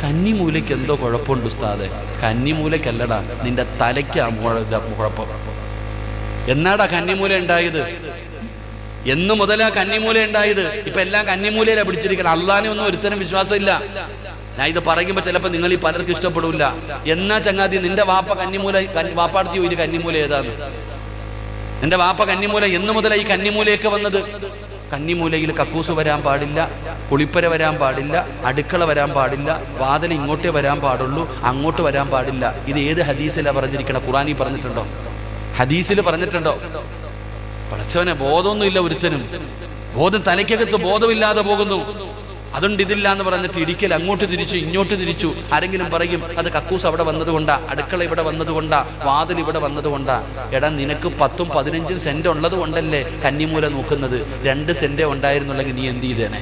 കന്നിമൂലയ്ക്ക് എന്തോ കുഴപ്പമുണ്ട് ഉസ്താദെ. കന്നിമൂലയ്ക്കല്ലടാ, നിന്റെ തലയ്ക്കാ കുഴപ്പം. എന്നാടാ കന്നിമൂല ഉണ്ടായത്? എന്ന് മുതലാ കന്നിമൂല ഉണ്ടായത്? ഇപ്പൊ എല്ലാം കന്നിമൂലയിലാ പിടിച്ചിരിക്കണം. അള്ളാനെ ഒന്നും ഒരുത്തരം വിശ്വാസമില്ല. ഞാൻ ഇത് പറയുമ്പോ ചിലപ്പോ നിങ്ങൾ ഈ പലർക്കും ഇഷ്ടപ്പെടില്ല. എന്നാ ചങ്ങാതി, നിന്റെ വാപ്പ വാപ്പാടത്തി ഒരു കന്നിമൂല ഏതാന്ന്? നിന്റെ വാപ്പ കന്നിമൂല എന്ന് മുതലാ ഈ കന്നിമൂലയൊക്കെ വന്നത്? കന്നിമൂലയിൽ കക്കൂസ് വരാൻ പാടില്ല, കുളിപ്പര വരാൻ പാടില്ല, അടുക്കള വരാൻ പാടില്ല, വാതിൽ ഇങ്ങോട്ടേ വരാൻ പാടുള്ളൂ, അങ്ങോട്ട് വരാൻ പാടില്ല. ഇത് ഏത് ഹദീസിലാ പറഞ്ഞിരിക്കണം? ഖുറാനിൽ പറഞ്ഞിട്ടുണ്ടോ? ഹദീസിൽ പറഞ്ഞിട്ടുണ്ടോ? പടച്ചവനെ, ബോധമൊന്നുമില്ല ഒരുത്തനും. ബോധം തലയ്ക്കകത്ത് ബോധമില്ലാതെ പോകുന്നു. അതുകൊണ്ട് ഇതില്ല എന്ന് പറഞ്ഞിട്ട് ഇടിക്കൽ അങ്ങോട്ട് തിരിച്ചു ഇങ്ങോട്ട് തിരിച്ചു. ആരെങ്കിലും പറയും അത് കക്കൂസ് അവിടെ വന്നതുകൊണ്ടാ, അടുക്കള ഇവിടെ വന്നതുകൊണ്ടാ, വാതിൽ ഇവിടെ വന്നതുകൊണ്ടാ. എടാ, നിനക്ക് 10ഉം 15ഉം സെന്റ് ഉള്ളത് കൊണ്ടല്ലേ കന്നിമൂല നോക്കുന്നത്. 2 സെന്റ് ഉണ്ടായിരുന്നുണ്ടെങ്കിൽ നീ എന്ത് ചെയ്തേനെ?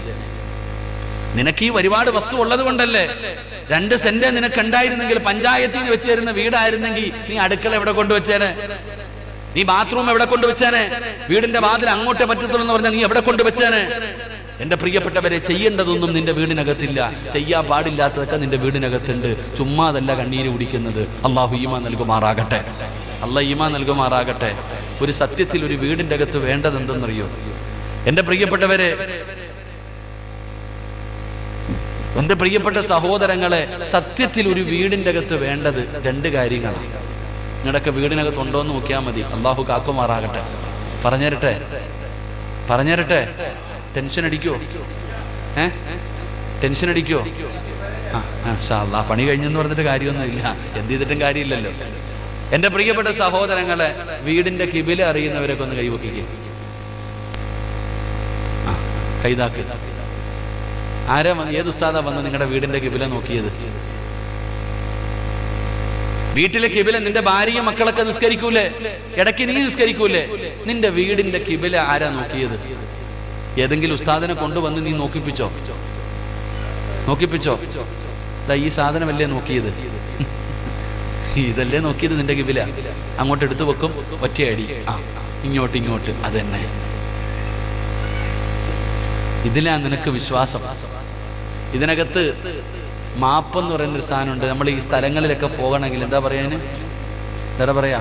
നിനക്ക് ഈ ഒരുപാട് വസ്തു ഉള്ളത് കൊണ്ടല്ലേ. 2 സെന്റ് നിനക്ക് ഉണ്ടായിരുന്നെങ്കിൽ, പഞ്ചായത്തിൽ നിന്ന് വെച്ച് തരുന്ന വീടായിരുന്നെങ്കിൽ, നീ അടുക്കള എവിടെ കൊണ്ടുവച്ചേനെ? നീ ബാത്റൂം എവിടെ കൊണ്ടുവച്ചേനെ? വീടിന്റെ വാതിൽ അങ്ങോട്ടേ പറ്റത്തുള്ളൂ എന്ന് പറഞ്ഞാൽ നീ എവിടെ കൊണ്ടുവച്ചേനെ? എന്റെ പ്രിയപ്പെട്ടവരെ, ചെയ്യേണ്ടതൊന്നും നിന്റെ വീടിനകത്തില്ല. ചെയ്യാൻ പാടില്ലാത്തതൊക്കെ നിന്റെ വീടിനകത്തുണ്ട്. ചുമ്മാതല്ല കണ്ണീര് കുടിക്കുന്നത്. അള്ളാഹു ഈമാൻ നൽകുമാറാകട്ടെ. ഒരു സത്യത്തിൽ ഒരു വീടിന്റെ അകത്ത് വേണ്ടത് എന്തെന്നറിയോ എന്റെ പ്രിയപ്പെട്ടവരെ, എന്റെ പ്രിയപ്പെട്ട സഹോദരങ്ങളെ? സത്യത്തിൽ ഒരു വീടിന്റെ അകത്ത് വേണ്ടത് 2 കാര്യങ്ങളാണ്. നിങ്ങളുടെയൊക്കെ വീടിനകത്ത് ഉണ്ടോ എന്ന് നോക്കിയാൽ മതി. അള്ളാഹു കാക്കുമാറാകട്ടെ. പറഞ്ഞുതരട്ടെ. ടെൻഷൻ അടിക്കോ? പണി കഴിഞ്ഞെന്ന് പറഞ്ഞിട്ട് കാര്യമൊന്നുമില്ല. എന്ത് ചെയ്തിട്ടും കാര്യമില്ലല്ലോ. എന്റെ പ്രിയപ്പെട്ട സഹോദരങ്ങളെ, വീടിന്റെ കിബില അറിയുന്നവരൊക്കെ ഒന്ന് കൈവക്കിക്കേ. കൈതാക്ക്. ആരാ ഏത് ഉസ്താദാ വന്ന് നിങ്ങളുടെ വീടിന്റെ കിബില നോക്കിയത്? വീട്ടിലെ കിബില നിന്റെ ഭാര്യയും മക്കളൊക്കെ നിസ്കരിക്കൂലേ? ഇടയ്ക്ക് നീ നിസ്കരിക്കൂലേ? നിന്റെ വീടിന്റെ കിബില ആരാ നോക്കിയത്? ഏതെങ്കിലും ഉസ്താദിനെ കൊണ്ടുവന്ന് നീ നോക്കിപ്പിച്ചോ? ഈ സാധനമല്ലേ നോക്കിയത്? ഇതല്ലേ നോക്കിയത് നിന്റെ കിബില? അങ്ങോട്ട് എടുത്തു വെക്കും, ഒറ്റയടി, ഇങ്ങോട്ട്. അത് തന്നെ. ഇതിലാ നിനക്ക് വിശ്വാസം. ഇതിനകത്ത് മാപ്പെന്ന് പറയുന്നൊരു സാധനമുണ്ട്. നമ്മൾ ഈ സ്ഥലങ്ങളിലൊക്കെ പോകണമെങ്കിൽ എന്താ പറയാ?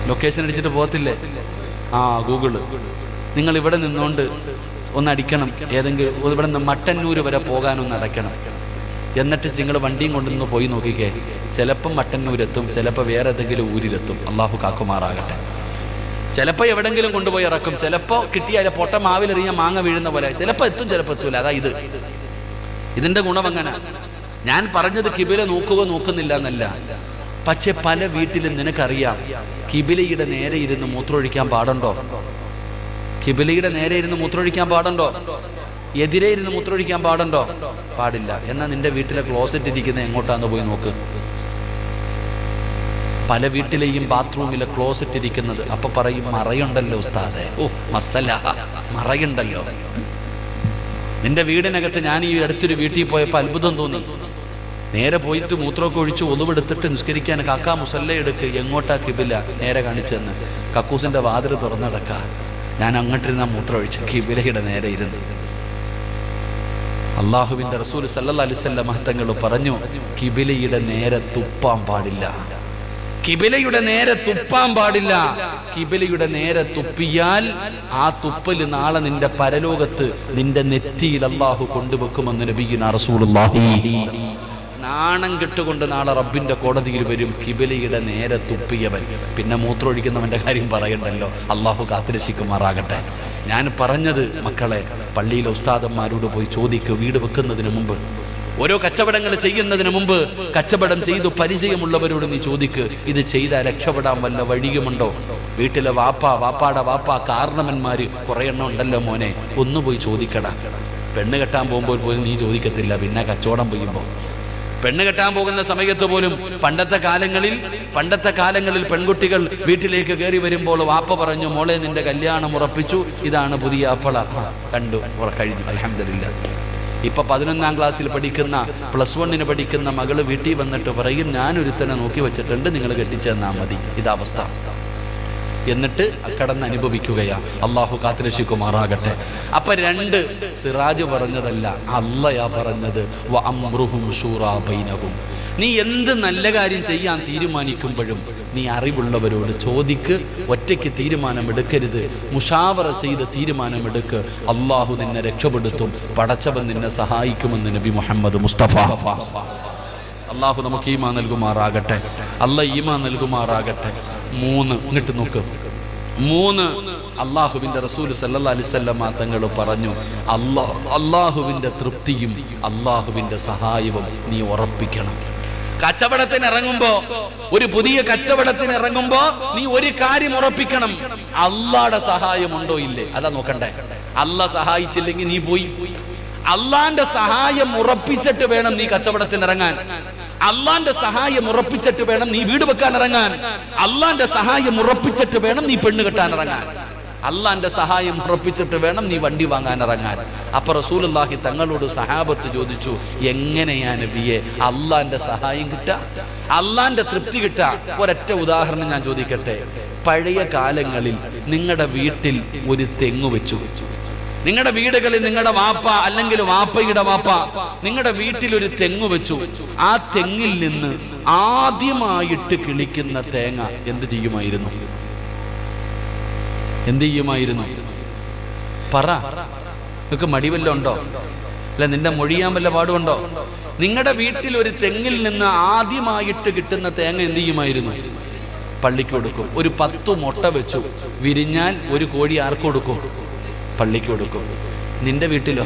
ലൊക്കേഷൻ അടിച്ചിട്ട് പോകത്തില്ലേ? ഗൂഗിള്. നിങ്ങൾ ഇവിടെ നിന്നുകൊണ്ട് ഒന്ന് അടിക്കണം, ഏതെങ്കിലും ഇവിടെ നിന്ന് മട്ടന്നൂര് വരെ പോകാനൊന്ന് അടയ്ക്കണം. എന്നിട്ട് നിങ്ങൾ വണ്ടിയും കൊണ്ടുവന്ന് പോയി നോക്കിക്കേ. ചിലപ്പം മട്ടന്നൂരെത്തും, ചിലപ്പോൾ വേറെ ഏതെങ്കിലും ഊരിലെത്തും. അള്ളാഹു കാക്കുമാറാകട്ടെ. ചിലപ്പോൾ എവിടെങ്കിലും കൊണ്ടുപോയി ഇറക്കും. ചിലപ്പോൾ കിട്ടിയാൽ പൊട്ട മാവിലെറിഞ്ഞ മാങ്ങ വീഴുന്ന പോലെ. ചിലപ്പോൾ എത്തും, ചിലപ്പോൾ എത്തൂല. അതാ ഇതിന്റെ ഗുണം അങ്ങനെ. ഞാൻ പറഞ്ഞത് കിബില നോക്കുന്നില്ല എന്നല്ല. പക്ഷെ പല വീട്ടിലും നിനക്കറിയാം, കിബിലയുടെ നേരെ ഇരുന്ന് മൂത്രമൊഴിക്കാൻ പാടുണ്ടോ? എതിരെ ഇരുന്ന് മൂത്രമൊഴിക്കാൻ പാടുണ്ടോ? പാടില്ല. എന്നാൽ നിന്റെ വീട്ടിലെ ക്ലോസറ്റ് ഇരിക്കുന്ന എങ്ങോട്ടാന്ന് പോയി നോക്ക്. പല വീട്ടിലെയും ബാത്റൂമിലെ ക്ലോസറ്റ് ഇരിക്കുന്നത്. അപ്പൊ പറയും, മറയുണ്ടല്ലോ ഉസ്താദേ. മസല, മറയുണ്ടല്ലോ. നിന്റെ വീടിനകത്ത് ഞാൻ ഈ അടുത്തൊരു വീട്ടിൽ പോയപ്പോൾ അത്ഭുതം തോന്നി. നേരെ പോയിട്ട് മൂത്രമൊക്കെ ഒഴിച്ച് ഒളിവെടുത്തിട്ട് നിസ്കരിക്കാൻ കാക്കാ മുസല്ല എടുക്ക്. എങ്ങോട്ടാ കിബില? നേരെ കാണിച്ചെന്ന് കക്കൂസിന്റെ വാതിൽ തുറന്നടക്ക. ഞാൻ അങ്ങോട്ടിരുന്ന മൂത്രം ഒഴിച്ച് കിബിലയുടെ നേരെ ഇരുന്നു. അള്ളാഹുവിന്റെ റസൂൽ സല്ലല്ലാഹു അലൈഹി വസല്ലം തങ്ങൾ പറഞ്ഞു, കിബിലയുടെ നേരെ തുപ്പാൻ പാടില്ല. കിബിലയുടെ നേരെ തുപ്പാൻ പാടില്ല. കിബിലയുടെ നേരെ തുപ്പിയാൽ ആ തുപ്പല് നാളെ നിന്റെ പരലോകത്ത് നിന്റെ നെറ്റിയിൽ അള്ളാഹു കൊണ്ടുവെക്കുമെന്ന് നബിയുനാ റസൂലുള്ളാഹി. നാണം കെട്ടുകൊണ്ട് നാളെ റബ്ബിന്റെ കോടതിയിൽ വരും കിബിലയുടെ നേരെ തുപ്പിയവൻ. പിന്നെ മൂത്രമൊഴിക്കുന്നവന്റെ കാര്യം പറയണ്ടല്ലോ, അള്ളാഹു കാത്തുരക്ഷിക്കുമാറാകട്ടെ. ഞാൻ പറഞ്ഞത് മക്കളെ, പള്ളിയിലെ ഉസ്താദന്മാരോട് പോയി ചോദിക്കുക. വീട് വെക്കുന്നതിന് മുമ്പ്, ഓരോ കച്ചവടങ്ങൾ ചെയ്യുന്നതിന് മുമ്പ് കച്ചവടം ചെയ്തു പരിചയമുള്ളവരോട് നീ ചോദിക്ക്, ഇത് ചെയ്താൽ രക്ഷപ്പെടാൻ വല്ല വഴിയുമുണ്ടോ? വീട്ടിലെ വാപ്പാടെ വാപ്പ കാരണവന്മാര് കുറെ എണ്ണം ഉണ്ടല്ലോ മോനെ, ഒന്നുപോയി ചോദിക്കടാ. പെണ്ണ് കെട്ടാൻ പോകുമ്പോൾ പോലും നീ ചോദിക്കത്തില്ല, പിന്നെ കച്ചവടം ചെയ്യുമ്പോൾ. പെണ്ണ് കെട്ടാൻ പോകുന്ന സമയത്ത് പോലും പണ്ടത്തെ കാലങ്ങളിൽ പെൺകുട്ടികൾ വീട്ടിലേക്ക് കയറി വരുമ്പോൾ വാപ്പ പറഞ്ഞു, മോളെ നിന്റെ കല്യാണം ഉറപ്പിച്ചു, ഇതാണ് പുതിയ അപ്പള. കണ്ടു, കഴിഞ്ഞു, അൽഹംദുലില്ലാ. ഇപ്പൊ 11ാം ക്ലാസ്സിൽ പഠിക്കുന്ന, +1 പഠിക്കുന്ന മകള് വീട്ടിൽ വന്നിട്ട് പറയും, ഞാനൊരുത്തനെ നോക്കി വെച്ചിട്ടുണ്ട്, നിങ്ങൾ കെട്ടിച്ചെന്നാ മതി. ഇതവസ്ഥ. എന്നിട്ട് കടന്ന് അനുഭവിക്കുകയാ. അള്ളാഹു കാത്തുരക്ഷിക്കുമാറാകട്ടെ. അപ്പൊ 2 സിറാജ് പറഞ്ഞതല്ല, അള്ളയാ പറഞ്ഞത്. വഅംറുഹും ശൂറാ ബൈനഹും. നീ എന്ത് നല്ല കാര്യം ചെയ്യാൻ തീരുമാനിക്കുമ്പോഴും നീ അറിവുള്ളവരോട് ചോദിക്ക്. ഒറ്റയ്ക്ക് തീരുമാനമെടുക്കരുത്, മുഷാവറ ചെയ്ത് തീരുമാനമെടുക്ക്. അള്ളാഹു നിന്നെ രക്ഷപ്പെടുത്തും, പടച്ചവൻ നിന്നെ സഹായിക്കുമെന്ന് നബി മുഹമ്മദ് മുസ്തഫ. അള്ളാഹു നമുക്ക് ഈമാൻ നൽകുമാറാകട്ടെ. അള്ളാഹ് ഈമാൻ നൽകുമാറാകട്ടെ. 3 ഇങ്ങോട്ട് നോക്ക്. 3 അള്ളാഹുവിന്റെ റസൂൽ സല്ലല്ലാഹു അലൈഹി വസല്ലം തങ്ങൾ പറഞ്ഞു, അള്ളാഹുവിന്റെ തൃപ്തിയും അള്ളാഹുവിന്റെ സഹായവും നീ ഉറപ്പിക്കണം. കച്ചവടത്തിന് ഇറങ്ങുമ്പോ, ഒരു പുതിയ കച്ചവടത്തിന് ഇറങ്ങുമ്പോ നീ ഒരു കാര്യം ഉറപ്പിക്കണം, അള്ളാഹുടെ സഹായം ഉണ്ടോ ഇല്ലേ, അതാ നോക്കണ്ടേ. അള്ളാഹ് സഹായിച്ചില്ലെങ്കിൽ നീ പോയി. അള്ളാന്റെ സഹായം ഉറപ്പിച്ചിട്ട് വേണം നീ കച്ചവടത്തിന് ഇറങ്ങാൻ. അള്ളാന്റെ സഹായം ഉറപ്പിച്ചിട്ട് വേണം നീ വീട് വെക്കാൻ ഇറങ്ങാൻ. അള്ളാന്റെ സഹായം ഉറപ്പിച്ചിട്ട് വേണം നീ പെണ്ണ് കെട്ടാൻ ഇറങ്ങാൻ. അള്ളാന്റെ സഹായം ഉറപ്പിച്ചിട്ട് വേണം നീ വണ്ടി വാങ്ങാൻ ഇറങ്ങാൻ. അപ്പൊ റസൂലുള്ളാഹി തങ്ങളോട് സഹാബത്ത് ചോദിച്ചു, എങ്ങനെയാ നബിയെ അള്ളാന്റെ സഹായം കിട്ടാ, അള്ളാന്റെ തൃപ്തി കിട്ടാ? ഒരൊറ്റ ഉദാഹരണം ഞാൻ ചോദിക്കട്ടെ. പഴയ കാലങ്ങളിൽ നിങ്ങളുടെ വീട്ടിൽ ഒരു തെങ്ങ് വെച്ചു. നിങ്ങളുടെ വീടുകളിൽ നിങ്ങളുടെ വാപ്പ അല്ലെങ്കിൽ വാപ്പയുടെ വാപ്പ നിങ്ങളുടെ വീട്ടിൽ ഒരു തെങ്ങ് വെച്ചു. ആ തെങ്ങിൽ നിന്ന് ആദ്യമായിട്ട് കിളിക്കുന്ന തേങ്ങ എന്ത് ചെയ്യുമായിരുന്നു? എന്ത് ചെയ്യുമായിരുന്നു? പറ. നിങ്ങൾക്ക് മടി വല്ല ഉണ്ടോ? അല്ല, നിന്റെ മൊഴിയാൻ വല്ല പാടുണ്ടോ? നിങ്ങളുടെ വീട്ടിൽ ഒരു തെങ്ങിൽ നിന്ന് ആദ്യമായിട്ട് കിട്ടുന്ന തേങ്ങ എന്ത് ചെയ്യുമായിരുന്നു? പള്ളിക്ക് കൊടുക്കും. ഒരു 10 മുട്ട വെച്ചു, വിരിഞ്ഞാൽ ഒരു കോഴി ആർക്ക് കൊടുക്കും? പള്ളിക്ക് കൊടുക്കും. നിന്റെ വീട്ടിലോ?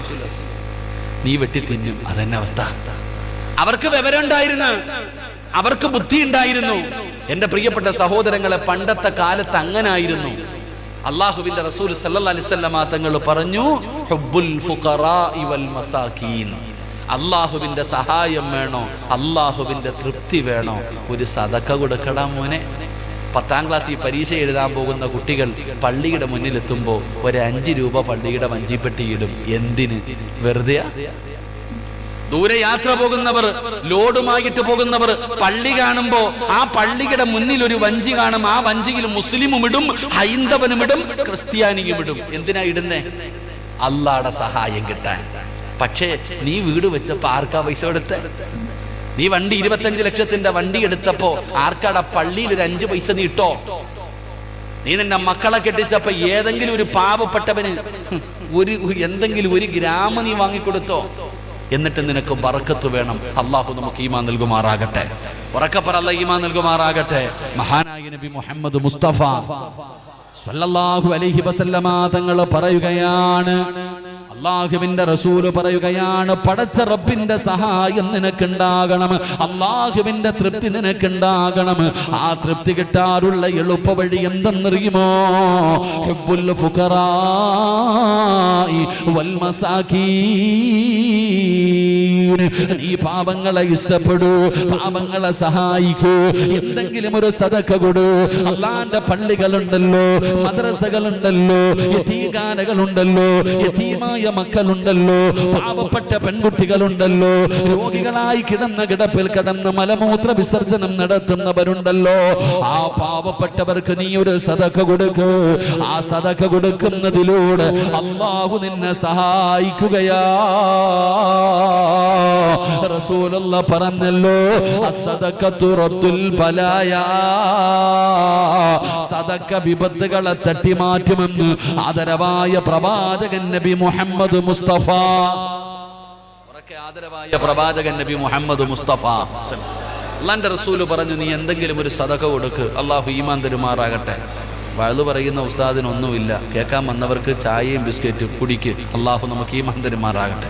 നീ വെട്ടി തിന്നും. അതന്നെ അവസ്ഥ. അവർക്ക് വിവരം ഉണ്ടായിരുന്നു, അവർക്ക് ബുദ്ധി ഉണ്ടായിരുന്നു. എന്റെ പ്രിയപ്പെട്ട സഹോദരങ്ങളെ, പണ്ടത്തെ കാലത്ത് അങ്ങനായിരുന്നു. അള്ളാഹുവിന്റെ റസൂൽ സല്ലല്ലാഹു അലൈഹി വസല്ലം തങ്ങൾ പറഞ്ഞു, ഹുബ്ബുൽ ഫുഖറാഇ വൽ മസാകീൻ. അള്ളാഹുവിന്റെ സഹായം വേണോ, അള്ളാഹുവിന്റെ തൃപ്തി വേണോ, ഒരു സദക്ക കൊടുക്കടാ മോനെ. 10ാം ക്ലാസ്സിൽ പരീക്ഷ എഴുതാൻ പോകുന്ന കുട്ടികൾ പള്ളിയുടെ മുന്നിലെത്തുമ്പോൾ ഒരു 5 രൂപ പള്ളിയുടെ വഞ്ചിപ്പെട്ടിയിടും. എന്തിന്? വെറുതെ. ദൂരെ യാത്ര പോകുന്നവർ, ലോഡുമായിട്ട് പോകുന്നവർ പള്ളി കാണുമ്പോ ആ പള്ളിയുടെ മുന്നിൽ ഒരു വഞ്ചി കാണും. ആ വഞ്ചിയിൽ മുസ്ലിമും ഇടും, ഹൈന്ദവനും ഇടും, ക്രിസ്ത്യാനിയും ഇടും. എന്തിനാ ഇടുന്നേ? അള്ളാഹുടെ സഹായം കിട്ടാൻ. പക്ഷേ നീ വീട് വെച്ചപ്പോ ആർക്കാ പൈസ കൊടുത്തേ? നീ വണ്ടി 25 ലക്ഷത്തിന്റെ വണ്ടി എടുത്തപ്പോ ആർക്കാടാ പള്ളിയിൽ ഒരു 5 പൈസ നീ ഇട്ടോ? നീ നിന്റെ മക്കളെ കെട്ടിച്ചപ്പോ ഏതെങ്കിലും ഒരു പാവപ്പെട്ടവന് എന്തെങ്കിലും 1 ഗ്രാം നീ വാങ്ങിക്കൊടുത്തോ? എന്നിട്ട് നിനക്ക് ബറക്കത്ത് വേണം. അള്ളാഹു നമുക്ക് ഈമാൻ നൽകുമാറാകട്ടെ. ഉറക്കപ്പറ, അല്ലാഹ് ഈമാൻ നൽകുമാറാകട്ടെ. മഹാനായ നബി മുഹമ്മദ് മുസ്തഫ സല്ലല്ലാഹു അലൈഹി വസല്ലമ തങ്ങൾ പറയുകയാണ്, അള്ളാഹുവിന്റെ റസൂല് പറയുകയാണ്, പടച്ച റബ്ബിന്റെ സഹായം നിനക്കുണ്ടാകണം, അള്ളാഹുവിന്റെ തൃപ്തി നിനക്കുണ്ടാകണം. ആ തൃപ്തി കിട്ടാറുള്ള എളുപ്പ വഴി എന്തെന്നറിയുമോ? ഹുബ്ബുൽ ഫുഖറാഇ വൽ മസാകീൻ. നീ പാപങ്ങളെ ഇഷ്ടപ്പെടൂ, പാപങ്ങളെ സഹായിക്കൂ, എന്തെങ്കിലും ഒരു സദഖ കൊടു. അള്ളാന്റെ പള്ളികളുണ്ടല്ലോ, മദ്രസകളുണ്ടല്ലോ, യതീംഖാനകളുണ്ടല്ലോ, യതീമായ മക്കളുണ്ടല്ലോ, പാവപ്പെട്ട പെൺകുട്ടികളുണ്ടല്ലോ, രോഗികളായി കിടന്ന കിടപ്പിൽ കിടന്ന് മലമൂത്ര വിസർജനം നടത്തുന്നവരുണ്ടല്ലോ, ആ പാവപ്പെട്ടവർക്ക് നീ ഒരു സദഖ കൊടുക്ക്. ആ സദഖ കൊടുക്കുന്നതിലൂടെ അല്ലാഹു നിന്നെ സഹായിക്കുകയാ. റസൂലുള്ളാഹി പറഞ്ഞല്ലോ, അസ്സദഖത്തു റദ്ദുൽ ബലായാ, സദഖ വിപത്തുകളെ തട്ടിമാറ്റുമെന്ന് ആദരവായ പ്രവാചകൻ നബി മുഹമ്മദ് മുസ്തഫ. ആദരവായ പ്രവാചകൻ നബി മുഹമ്മദ് മുസ്തഫ അല്ലാഹുവിന്റെ റസൂല് പറഞ്ഞു, നീ എന്തെങ്കിലും ഒരു സദഖ കൊടുക്ക്, അള്ളാഹു ഈമാൻ തരുമാറാകട്ടെ. വഅദ് പറയുന്ന ഉസ്താദിനൊന്നുമില്ല, കേൾക്കാൻ വന്നവർക്ക് ചായയും ബിസ്ക്കറ്റും കുടിക്ക്, അള്ളാഹു നമുക്ക് ഈമാൻ തരുമാറാകട്ടെ.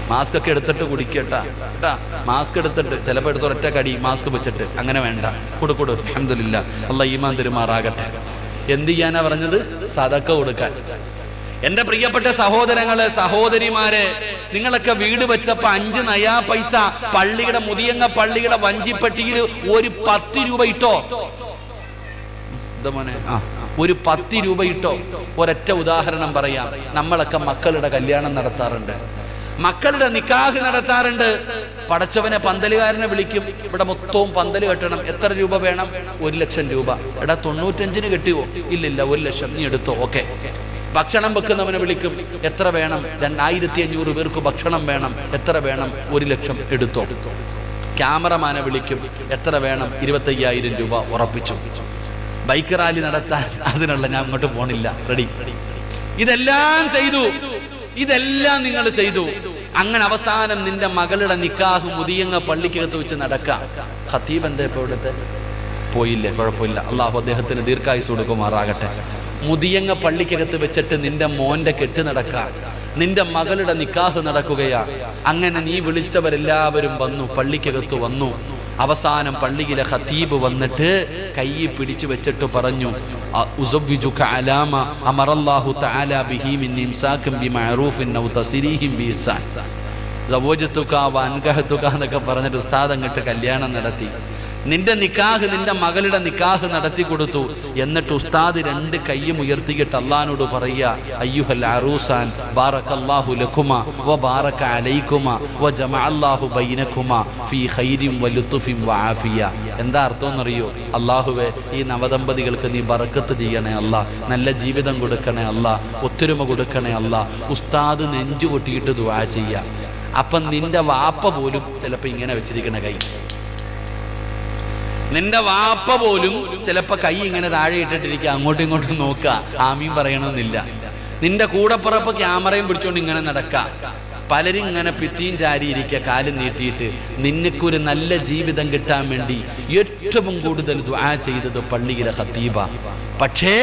മാസ്ക് ഒക്കെ എടുത്തിട്ട് കുടിക്കട്ടാ കേട്ടാ, മാസ്ക് എടുത്തിട്ട് ചിലപ്പോൾ എടുത്ത് ഒരൊറ്റ കടി മാസ്ക് വെച്ചിട്ട് അങ്ങനെ വേണ്ട, കൊടുക്കൊടു. അൽഹംദുലില്ലാ, അള്ളാഹ് ഈമാൻ തരുമാറാകട്ടെ. എന്ത് ചെയ്യാനാ പറഞ്ഞത്? സദഖ കൊടുക്കാൻ. എന്റെ പ്രിയപ്പെട്ട സഹോദരങ്ങളെ, സഹോദരിമാരെ, നിങ്ങളൊക്കെ വീട് വെച്ചപ്പോ 5 നയാ പൈസ പള്ളിയുടെ മുതിയങ്ങ പള്ളിയുടെ വഞ്ചിപ്പെട്ടിയിൽ ഒരു 10 രൂപ ഇട്ടോ. മോനെ, ഒരു 10 രൂപ ഇട്ടോ. ഒരൊറ്റ ഉദാഹരണം പറയാം. നമ്മളൊക്കെ മക്കളുടെ കല്യാണം നടത്താറുണ്ട്, മക്കളുടെ നിക്കാഹ് നടത്താറുണ്ട്. പടച്ചവനെ പന്തലുകാരനെ വിളിക്കും, ഇവിടെ മൊത്തവും പന്തല് കെട്ടണം, എത്ര രൂപ വേണം? 1 ലക്ഷം രൂപ. എടാ 95-ന് കെട്ടിയോ? ഇല്ലില്ല, 1 ലക്ഷം. നീ എടുത്തോ, ഓക്കെ. ഭക്ഷണം വെക്കുന്നവനെ വിളിക്കും, എത്ര വേണം? 2500 പേർക്ക് ഭക്ഷണം വേണം, എത്ര വേണം? 1 ലക്ഷം, എടുത്തോ. ക്യാമറമാനെ വിളിക്കും, എത്ര വേണം? 25,000 രൂപ, ഉറപ്പിച്ചു. ബൈക്ക് റാലി നടത്താൻ, അതിനുള്ള ഞാൻ അങ്ങോട്ട് പോണില്ല, റെഡി. ഇതെല്ലാം ചെയ്തു, ഇതെല്ലാം നിങ്ങൾ ചെയ്തു. അങ്ങനെ അവസാനം നിന്റെ മകളുടെ നിക്കാഹ് മുതിയങ്ങ പള്ളിക്കകത്ത് വെച്ച് നടക്കാം. ഖത്തീബ് എന്താ ഇപ്പൊ ഇവിടുത്തെ? പോയില്ലേ, കുഴപ്പമില്ല, അള്ളാഹു അദ്ദേഹത്തിന് ദീർഘായുസ് കൊടുക്കുമാറാകട്ടെ. മുതിയങ്ങ പള്ളിക്കകത്ത് വെച്ചിട്ട് നിന്റെ മോന്റെ കെട്ട് നടക്കാം, നിന്റെ മകളുടെ നിക്കാഹ് നടക്കുകയാ. അങ്ങനെ നീ വിളിച്ചവരെല്ലാവരും വന്നു, പള്ളിക്കകത്ത് വന്നു. അവസാനം പള്ളിയിലെ ഖതീബ് വന്നിട്ട് കൈ പിടിച്ചു വെച്ചിട്ട് പറഞ്ഞു, ഉസവ്വിജുക അലാമ അമറല്ലാഹു തആല ബിഹി മിൻ ഇംസാകിൻ ബിമഅറൂഫിൻ ഔ തസ്രീഹിൻ ബിഇഹ്സാൻ. സവ്വജതുക വൻകഹതുക എന്നൊക്കെ പറഞ്ഞിട്ട് ഉസ്താദ് അങ്ങോട്ട് കല്യാണം നടത്തി. നിന്റെ നിക്കാഹ്, നിന്റെ മകളുടെ നിക്കാഹ് നടത്തി കൊടുത്തു. എന്നിട്ട് ഉസ്താദ് 2 കൈയും ഉയർത്തിയിട്ട് അള്ളാഹിനോട് പറയുക, അയ്യുഹൽ അറൂസാൻ ബാറകല്ലാഹു ലക്കുമാ വ ബാറക അലൈക്കുമാ വ ജമഅല്ലാഹു ബൈനക്കുമാ ഫീ ഖൈരിൻ വ ലുത്ഫിൻ വ ആഫിയ. എന്താ അർത്ഥം എന്നറിയോ? അല്ലാഹുവേ, ഈ നവദമ്പതികൾക്ക് നീ ബറക്കത്ത് ചെയ്യണേ അല്ലാ, നല്ല ജീവിതം കൊടുക്കണേ അല്ലാ, ഒത്തൊരുമ കൊടുക്കണേ അല്ലാ. ഉസ്താദ് നെഞ്ചു പൊട്ടിയിട്ട് ദുആ ചെയ്യുക. അപ്പം നിന്റെ വാപ്പ പോലും ചിലപ്പോൾ ഇങ്ങനെ വെച്ചിരിക്കണ കൈ, നിന്റെ വാപ്പ പോലും ചിലപ്പോ കൈ ഇങ്ങനെ താഴെ ഇട്ടിട്ടിരിക്കുക, അങ്ങോട്ടും ഇങ്ങോട്ടും നോക്കുക, ആമീൻ പറയണമെന്നില്ല. നിന്റെ കൂടപ്പുറപ്പ് ക്യാമറയും പിടിച്ചോണ്ട് ഇങ്ങനെ നടക്കുക. പലരും ഇങ്ങനെ ഭിത്തിയും ചാരിയിരിക്കുക, കാലും നീട്ടിയിട്ട്. നിനക്കൊരു നല്ല ജീവിതം കിട്ടാൻ വേണ്ടി ഏറ്റവും കൂടുതൽ ദുആ ചെയ്തത് പള്ളിയിലെ ഖതീബ. പക്ഷേ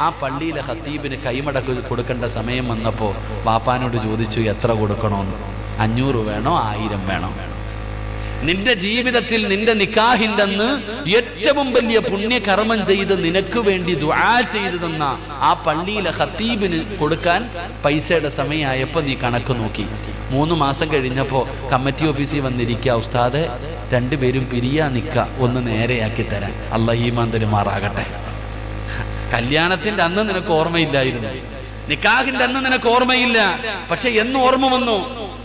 ആ പള്ളിയിലെ ഖതീബിന് കൈമടക്ക് കൊടുക്കേണ്ട സമയം വന്നപ്പോൾ ബാപ്പാനോട് ചോദിച്ചു, എത്ര കൊടുക്കണമെന്ന്? 500 വേണോ 1000 വേണോ? നിന്റെ ജീവിതത്തിൽ നിന്റെ നിക്കാഹിൻ്റെ അന്ന് ഏറ്റവും വലിയ പുണ്യകർമ്മം ചെയ്ത് നിനക്ക് വേണ്ടി ദുആ ചെയ്തു തന്ന ആ പള്ളിയിലെ ഖതീബിന് കൊടുക്കാൻ പൈസയുടെ സമയമായപ്പോൾ നീ കണക്ക് നോക്കി. 3 മാസം കഴിഞ്ഞപ്പോൾ കമ്മിറ്റി ഓഫീസിൽ വന്നിരിക്കുക, ഉസ്താദെ 2 പേരും പിരിയാ നിക്ക, ഒന്ന് നേരെയാക്കി തരാൻ. അല്ലാഹു ഈമാൻ തരുമാറാകട്ടെ. കല്യാണത്തിന്റെ അന്ന് നിനക്ക് ഓർമ്മയില്ലായിരുന്നു, നിക്കാഹിന്റെ അന്ന് നിനക്ക് ഓർമ്മയില്ല. പക്ഷെ എന്ന് ഓർമ്മ വന്നു,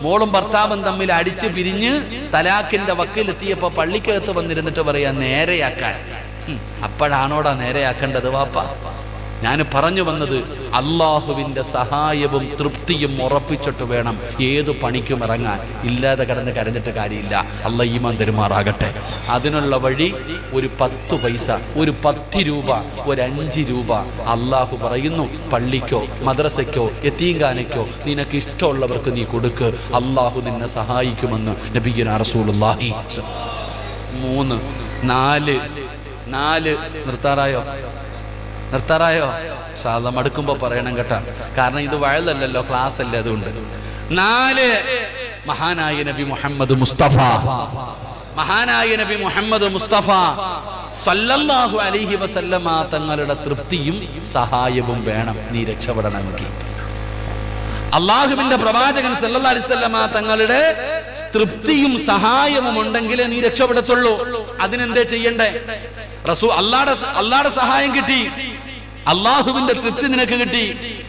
മോളും ഭർത്താവും തമ്മിൽ അടിച്ച് പിരിഞ്ഞ് തലാഖിന്റെ വക്കിലെത്തിയപ്പോ പള്ളിക്കകത്ത് വന്നിരുന്നിട്ട് പറയാ, നേരെയാക്കാൻ. അപ്പോഴാണോടാ നേരെയാക്കേണ്ടത് വാപ്പ? ഞാൻ പറഞ്ഞു വന്നത്, അള്ളാഹുവിന്റെ സഹായവും തൃപ്തിയും ഉറപ്പിച്ചിട്ട് വേണം ഏതു പണിക്കും ഇറങ്ങാൻ. ഇല്ലാതെ കിടന്ന് കരഞ്ഞിട്ട് കാര്യമില്ല. അല്ലാഹു ഈമാൻ തരുമാറാകട്ടെ. അതിനുള്ള വഴി ഒരു 10 പൈസ, ഒരു 10 രൂപ, ഒരു 5 രൂപ അള്ളാഹു പറയുന്നു, പള്ളിക്കോ മദ്രസയ്ക്കോ യതീംഖാനയ്ക്കോ നിനക്ക് ഇഷ്ടമുള്ളവർക്ക് നീ കൊടുക്ക്, അള്ളാഹു നിന്നെ സഹായിക്കുമെന്ന് നബിയുനാ റസൂലുള്ളാഹി. 3 4 നിർത്താറായോ? മടുക്കുമ്പോ പറയണം കേട്ടാ, കാരണം ഇത് വഴലല്ലോ, ക്ലാസ് അല്ലേ, അതുകൊണ്ട്. 4 മഹാനായ നബി മുഹമ്മദ് മുസ്തഫ, മഹാനായ നബി മുഹമ്മദ് മുസ്തഫ സല്ലല്ലാഹു അലൈഹി വസല്ലമ തങ്ങളുടെ തൃപ്തിയും സഹായവും വേണം നീ രക്ഷപ്പെടണമെങ്കിൽ. അള്ളാഹുവിന്റെ പ്രവാചകൻ സല്ലല്ലാഹു അലൈഹി വസല്ലമ തങ്ങളുടെ തൃപ്തിയും സഹായവും ഉണ്ടെങ്കിലേ നീ രക്ഷപ്പെടത്തുള്ളൂ. അതിനെന്തേ ചെയ്യണ്ടേ? അള്ളാഹുടെ സഹായം കിട്ടി, അള്ളാഹുവിന്റെ തൃപ്തി നിനക്ക് കിട്ടി.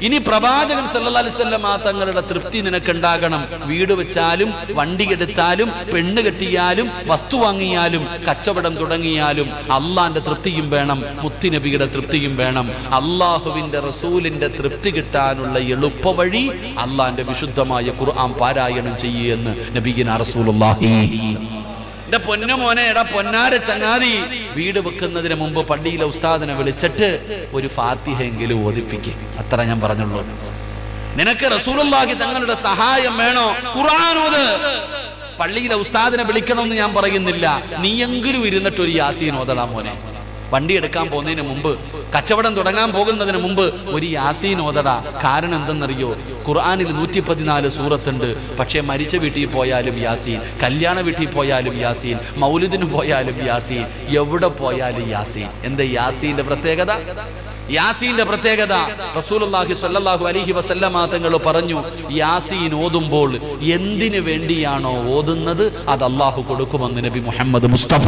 ഇനി പ്രവാചകൻ സല്ലല്ലാഹു അലൈഹി വസല്ലമ തങ്ങളുടെ തൃപ്തി നിനക്കുണ്ടാകണം. വീട് വെച്ചാലും, വണ്ടി എടുത്താലും, പെണ്ണ് കെട്ടിയാലും, വസ്തു വാങ്ങിയാലും, കച്ചവടം തുടങ്ങിയാലും അള്ളാന്റെ തൃപ്തിയും വേണം, മുത്തുനബിയുടെ തൃപ്തിയും വേണം. അള്ളാഹുവിന്റെ റസൂലിന്റെ തൃപ്തി കിട്ടാനുള്ള എളുപ്പ വഴി അള്ളാന്റെ വിശുദ്ധമായ ഖുർആൻ പാരായണം ചെയ്യുമെന്ന് നബിയിന റസൂലുള്ളാഹി. എന്റെ പൊന്നുമോനെ, എടാ പൊന്നാര ചങ്ങാതി, വീട് വെക്കുന്നതിന് മുമ്പ് പള്ളിയിലെ ഉസ്താദിനെ വിളിച്ചിട്ട് ഒരു ഫാത്തിഹയെങ്കിലും ഓതിപ്പിക്കും. അത്ര ഞാൻ പറഞ്ഞുള്ളൂ. നിനക്ക് റസൂലുള്ളാഹി തങ്ങളുടെ സഹായം വേണോ? ഖുർആൻ ഓത്. പള്ളിയിലെ ഉസ്താദിനെ വിളിക്കണമെന്ന് ഞാൻ പറയുന്നില്ല. നീയെങ്കിലും ഇരുന്നിട്ട് ഒരു യാസീൻ ഓതടാ മോനെ. വണ്ടി എടുക്കാൻ പോകുന്നതിന് മുമ്പ്, കച്ചവടം തുടങ്ങാൻ പോകുന്നതിന് മുമ്പ് ഒരു യാസീൻ ഓതടാ. കാരണം എന്തെന്നറിയോ? ഖുർആനിൽ 114 സൂറത്തുണ്ട്. പക്ഷേ മരിച്ച വീട്ടിൽ പോയാലും യാസീൻ, കല്യാണ വീട്ടിൽ പോയാലും യാസീൻ, മൗലിദിന് പോയാലും യാസീൻ, എവിടെ പോയാലും യാസീൻ. എന്താ യാസീന്റെ പ്രത്യേകത? യാസീന്റെ പ്രത്യേകത റസൂലുള്ളാഹി സ്വല്ലല്ലാഹു അലൈഹി വസല്ലമ തങ്ങൾ പറഞ്ഞു, യാസീൻ ഓതുമ്പോൾ എന്തിനു വേണ്ടിയാണോ ഓതുന്നത് അത് അല്ലാഹു കൊടുക്കുമെന്ന് നബി മുഹമ്മദ് മുസ്തഫ.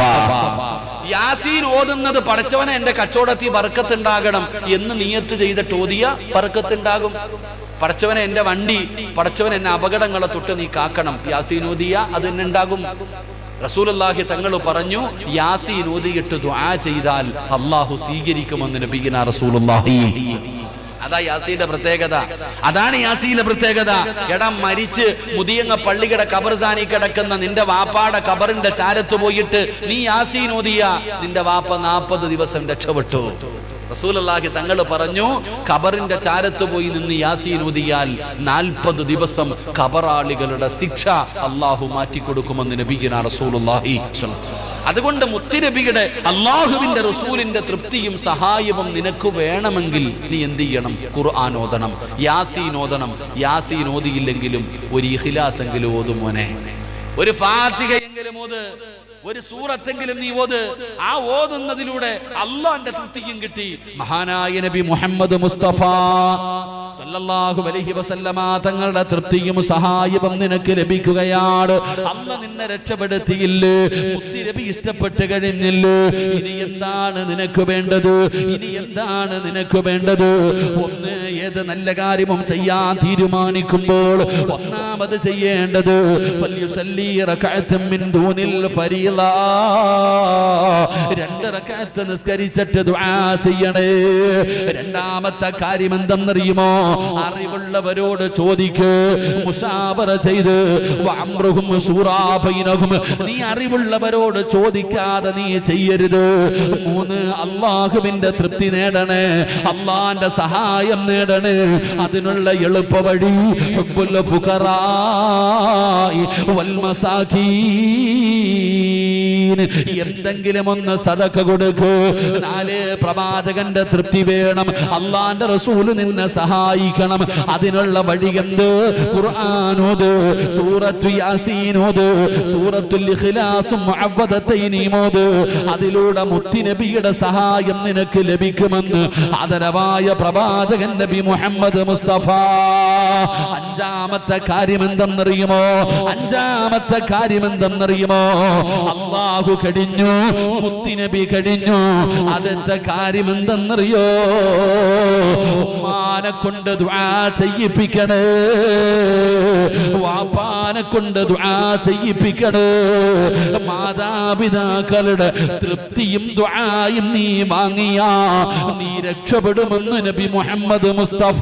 യാസീൻ ഓതുന്നത് പടച്ചവനെ എന്റെ കച്ചവടത്തിൽ ബർക്കത്തുണ്ടാകണം എന്ന് നിയത്ത് ചെയ്തിട്ട് ഓതിയ ബർക്കത്തുണ്ടാകും. പടച്ചവനെ എന്റെ വണ്ടി, പടച്ചവൻ എന്നെ അപകടങ്ങളെ തൊട്ട് നീ കാക്കണം, യാസീൻ ഓതിയ അത് തന്നെ ഉണ്ടാകും. റസൂലുള്ളാഹി തങ്ങൾ പറഞ്ഞു, യാസീൻ ഓതിയിട്ട് ദുആ ചെയ്താൽ അല്ലാഹു സ്വീകരിക്കുമെന്ന് നബിയിന റസൂലുള്ളാഹി. അതാ യാസീന്റെ പ്രത്യേകത, അതാണ് യാസീന്റെ പ്രത്യേകത. എടാ, മരിച്ച് മുതിയങ്ങ പള്ളിയുടെ ഖബർസ്ഥാനി കിടക്കുന്ന നിന്റെ വാപ്പാടെ ഖബറിന്റെ ചാരത്ത് പോയിട്ട് നീ യാസീൻ ഓതിയ നിന്റെ വാപ്പ 40 ദിവസം രക്ഷപ്പെട്ടു. റസൂലുള്ളാഹി തങ്ങൾ പറഞ്ഞു, ഖബറിന്റെ ചാരത്ത് പോയി നിന്ന് യാസീൻ ഓതിയാൽ 40 ദിവസം ഖബറാളികളുടെ ശിക്ഷ അല്ലാഹു മാറ്റിക്കൊടുക്കുമെന്ന് നബിയിന റസൂലുള്ളാഹി. അതുകൊണ്ട് മുത്തുനബിയുടെ, അല്ലാഹുവിന്റെ റസൂലിന്റെ തൃപ്തിയും സഹായവും നിനക്ക് വേണമെങ്കിൽ നീ എന്ത് ചെയ്യണം? ഖുർആൻ ഓതണം, യാസീൻ ഓതണം. യാസീൻ ഓതിയില്ലെങ്കിലും ഒരു ഇഖ്ലാസ് എങ്കിലും ഓതും മോനെ. ഒരു ഫാത്തിഹയെങ്കിലും ഓത്, ഒരു സൂറത്തെങ്കിലും നീ ഓത്. ആ ഓതുന്നതിലൂടെ അല്ലാഹുവിന്റെ തൃപ്തിയും കിട്ടി. മഹാനായ നബി മുഹമ്മദ് മുസ്തഫ സല്ലല്ലാഹു അലൈഹി വസല്ലമ തങ്ങളുടെ തൃപ്തിയും സഹായവും നിനക്ക് ലഭിക്കുകയാണ്. അല്ലാഹു നിന്നെ രക്ഷപ്പെടുത്തിയില്ലേ? മുത്തുനബി ഇഷ്ടപ്പെട്ട് കഴിഞ്ഞില്ലേ? ഇനി എന്താണ് നിനക്ക് വേണ്ടത്? ഇനി എന്താണ് നിനക്ക് വേണ്ടത്? ഒന്ന്, ഏത് നല്ല കാര്യവും ചെയ്യാൻ തീരുമാനിക്കുമ്പോൾ ഒന്നാമത് ചെയ്യേണ്ടത് ഫൽയുസല്ലി റകഅതൻ മിൻ ദൂനിൽ ഫരീള, 2 റകഅത്ത് നിസ്കരിച്ചിട്ട് ദുആ ചെയ്യണേ. രണ്ടാമത്തെ കാര്യം എന്തെന്നറിയുമോ? അറിവുള്ളവരോട് ചോദിക്ക്, മുശാവറ ചെയ്ത് വഅംറുഹും ശൂറാ ബൈനഹും. നീ അറിവുള്ളവരോട് ചോദിക്കാതെ നീ ചെയ്യരുത്. 3, അല്ലാഹുവിന്റെ തൃപ്തി നേടണേ, അല്ലാഹുവിന്റെ സഹായം നേടണേ. അതിനുള്ള എളുപ്പ വഴി ഹുബ്ബുൽ ഫുഖറാഇ വൽ മസാകീൻ. എന്തെങ്കിലും ഒന്ന് സദഖ കൊടുക്ക്. 4, പ്രവാചകന്റെ തൃപ്തി വേണം, അല്ലാഹുവിന്റെ റസൂൽ നിന്നെ സഹായിക്കണം. അതിനുള്ള വഴി എന്ത്? ഖുർആൻ ഓത്, സൂറത്തു യാസീൻ ഓത്, സൂറത്തുൽ ഇഖ്ലാസും മുഅവ്വദതൈനി ഓത്. അതിലൂടെ മുത്തുനബിയുടെ സഹായം നിനക്ക് ലഭിക്കുമെന്ന് ആദരവായ പ്രവാചകൻ നബി മുഹമ്മദ് മുസ്തഫ. 5-ാമത്തെ കാര്യം എന്തെന്നറിയുമോ? 5-ാമത്തെ കാര്യം എന്തെന്നറിയുമോ? അല്ലാഹു കഴിഞ്ഞു, മുത്തുനബി കഴിഞ്ഞു. അടുത്ത കാര്യം എന്തെന്നറിയോ? ഉമ്മാനെ കൊണ്ട് ദുആ ചെയ്യിപ്പിക്കണേ, വാപ്പാനെ കൊണ്ട് ദുആ ചെയ്യിപ്പിക്കണേ. മാതാപിതാക്കളുടെ തൃപ്തിയും ദുആയും നീ വാങ്ങിയാ നീ രക്ഷപ്പെടുമെന്ന് നബി മുഹമ്മദ് മുസ്തഫ.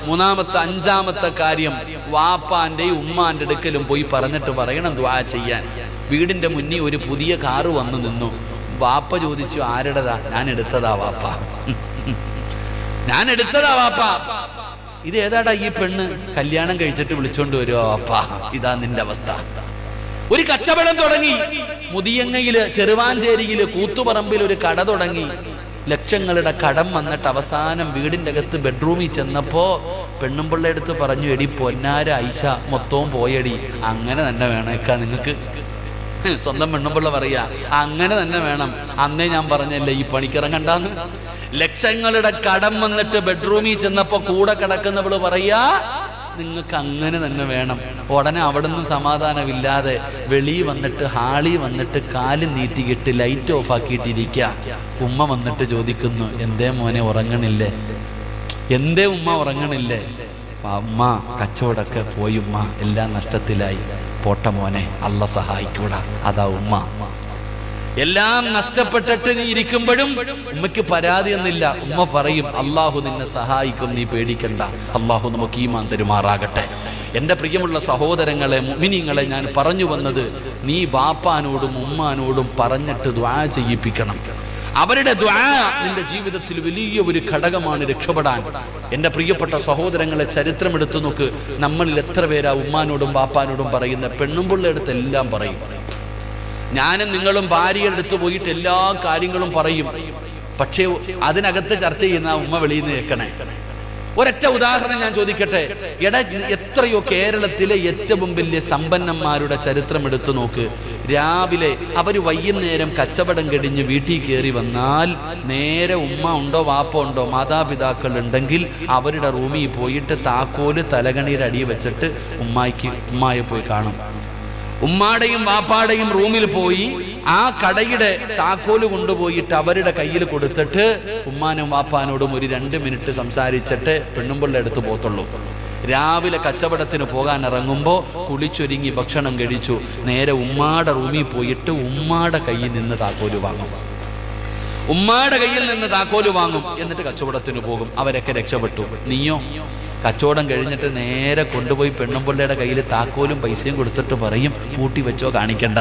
3-ാമത്തെ 5-ാമത്തെ കാര്യം വാപ്പാന്റെയും ഉമ്മാന്റെ അടുക്കലും പോയി പറഞ്ഞിട്ട് പറയണം ദുആ ചെയ്യാൻ. വീടിന്റെ മുന്നിൽ ഒരു പുതിയ കാറ് വന്നു നിന്നു. വാപ്പ ചോദിച്ചു, ആരുടേതാ? ഞാൻ എടുത്തതാ വാപ്പ, ഞാൻ എടുത്തതാ വാപ്പ. ഇത് ഏതാടാ ഈ പെണ്ണ്? കല്യാണം കഴിച്ചിട്ട് വിളിച്ചോണ്ട് വരുവോ വാപ്പ? ഇതാ നിന്റെ അവസ്ഥ. ഒരു കച്ചവടം തുടങ്ങി, മുതിയങ്ങയില് ചെറുവാഞ്ചേരിയില് കൂത്തുപറമ്പിൽ ഒരു കട തുടങ്ങി. ലക്ഷങ്ങളുടെ കടം വന്നിട്ട് അവസാനം വീടിന്റെ അകത്ത് ബെഡ്റൂമിൽ ചെന്നപ്പോ പെണ്ണുമ്പിള്ള എടുത്ത് പറഞ്ഞു, എടി പൊന്നാര ഐഷ മൊത്തവും പോയടി. അങ്ങനെ തന്നെ വേണേക്കാ നിങ്ങൾക്ക്. സ്വന്തം പെണ്ണുമ്പിള്ള പറയാ, അങ്ങനെ തന്നെ വേണം. അന്നേ ഞാൻ പറഞ്ഞല്ലേ ഈ പണിക്കിറങ്ങണ്ടാന്ന്. ലക്ഷങ്ങളുടെ കടം വന്നിട്ട് ബെഡ്റൂമിൽ ചെന്നപ്പോ കൂടെ കിടക്കുന്നവള് പറയാ നിങ്ങൾക്ക് അങ്ങനെ തന്നെ വേണം. ഉടനെ അവിടെ നിന്ന് സമാധാനമില്ലാതെ വെളിയിൽ വന്നിട്ട് ഹാളിൽ വന്നിട്ട് കാല് നീട്ടിക്കിട്ട് ലൈറ്റ് ഓഫ് ആക്കിയിട്ടിരിക്കുക. ഉമ്മ വന്നിട്ട് ചോദിക്കുന്നു, എന്തേ മോനെ ഉറങ്ങണില്ലേ, എന്തേ ഉമ്മ ഉറങ്ങണില്ലേ? ഉമ്മ കച്ചവടമൊക്കെ പോയി ഉമ്മ, എല്ലാം നഷ്ടത്തിലായി, പോട്ട മോനെ അല്ല സഹായിക്കൂടാ. അതാ ഉമ്മ. എല്ലാം നഷ്ടപ്പെട്ടിട്ട് നീ ഇരിക്കുമ്പോഴും ഉമ്മയ്ക്ക് പരാതിയൊന്നുമില്ല. ഉമ്മ പറയും, അള്ളാഹു നിന്നെ സഹായിക്കും, നീ പേടിക്കണ്ട, അള്ളാഹു നമുക്ക് ഈമാൻ തരുമാറാകട്ടെ. എൻ്റെ പ്രിയമുള്ള സഹോദരങ്ങളെ, മുഅ്മിനീങ്ങളെ, ഞാൻ പറഞ്ഞു വന്നത്, നീ ബാപ്പാനോടും ഉമ്മാനോടും പറഞ്ഞിട്ട് ദുആ ചെയ്യിപ്പിക്കണം. അവരുടെ ദുആ നിന്റെ ജീവിതത്തിൽ വലിയ ഒരു ഘടകമാണ് രക്ഷപ്പെടാൻ. എൻ്റെ പ്രിയപ്പെട്ട സഹോദരങ്ങളെ, ചരിത്രം എടുത്തു നോക്ക്. നമ്മളിൽ എത്ര പേരാ ഉമ്മാനോടും ബാപ്പാനോടും പറയുന്ന? പെണ്ണും പിള്ളേടുത്ത് എല്ലാം പറയും. ഞാനും നിങ്ങളും ഭാര്യയുടെ അടുത്ത് പോയിട്ട് എല്ലാ കാര്യങ്ങളും പറയും. പക്ഷേ അതിനകത്ത് ചർച്ച ചെയ്യുന്ന ഉമ്മ വെളിയിൽ നിന്ന് കേൾക്കണേ. ഒരൊറ്റ ഉദാഹരണം ഞാൻ ചോദിക്കട്ടെ. എത്രയോ കേരളത്തിലെ ഏറ്റവും വലിയ സമ്പന്നന്മാരുടെ ചരിത്രം എടുത്തു നോക്ക്. രാവിലെ അവർ വൈകുന്നേരം കച്ചവടം കഴിഞ്ഞ് വീട്ടിൽ കയറി വന്നാൽ നേരെ ഉമ്മ ഉണ്ടോ വാപ്പ ഉണ്ടോ മാതാപിതാക്കൾ ഉണ്ടെങ്കിൽ അവരുടെ റൂമിൽ പോയിട്ട് താക്കോല് തലകണിയുടെ അടിയിൽ വെച്ചിട്ട് ഉമ്മായെ പോയി കാണും. ഉമ്മാടെയും വാപ്പാടെയും റൂമിൽ പോയി ആ കടയുടെ താക്കോല് കൊണ്ടുപോയിട്ട് അവരുടെ കയ്യിൽ കൊടുത്തിട്ട് ഉമ്മാനും വാപ്പാനോടും ഒരു 2 മിനിറ്റ് സംസാരിച്ചിട്ട് പെണ്ണുമ്പിള്ള എടുത്ത് പോത്തുള്ളൂ. രാവിലെ കച്ചവടത്തിന് പോകാൻ ഇറങ്ങുമ്പോൾ കുളിച്ചൊരുങ്ങി ഭക്ഷണം കഴിച്ചു നേരെ ഉമ്മാടെ റൂമിൽ പോയിട്ട് ഉമ്മാടെ കയ്യിൽ നിന്ന് താക്കോല് വാങ്ങും. ഉമ്മാടെ കയ്യിൽ നിന്ന് താക്കോല് വാങ്ങും, എന്നിട്ട് കച്ചവടത്തിന് പോകും. അവരൊക്കെ രക്ഷപ്പെട്ടു. നീയോ? കച്ചവടം കഴിഞ്ഞിട്ട് നേരെ കൊണ്ടുപോയി പെണ്ണുമ്പിള്ളയുടെ കയ്യിൽ താക്കോലും പൈസയും കൊടുത്തിട്ട് പറയും, പൂട്ടി വെച്ചോ, കാണിക്കണ്ട.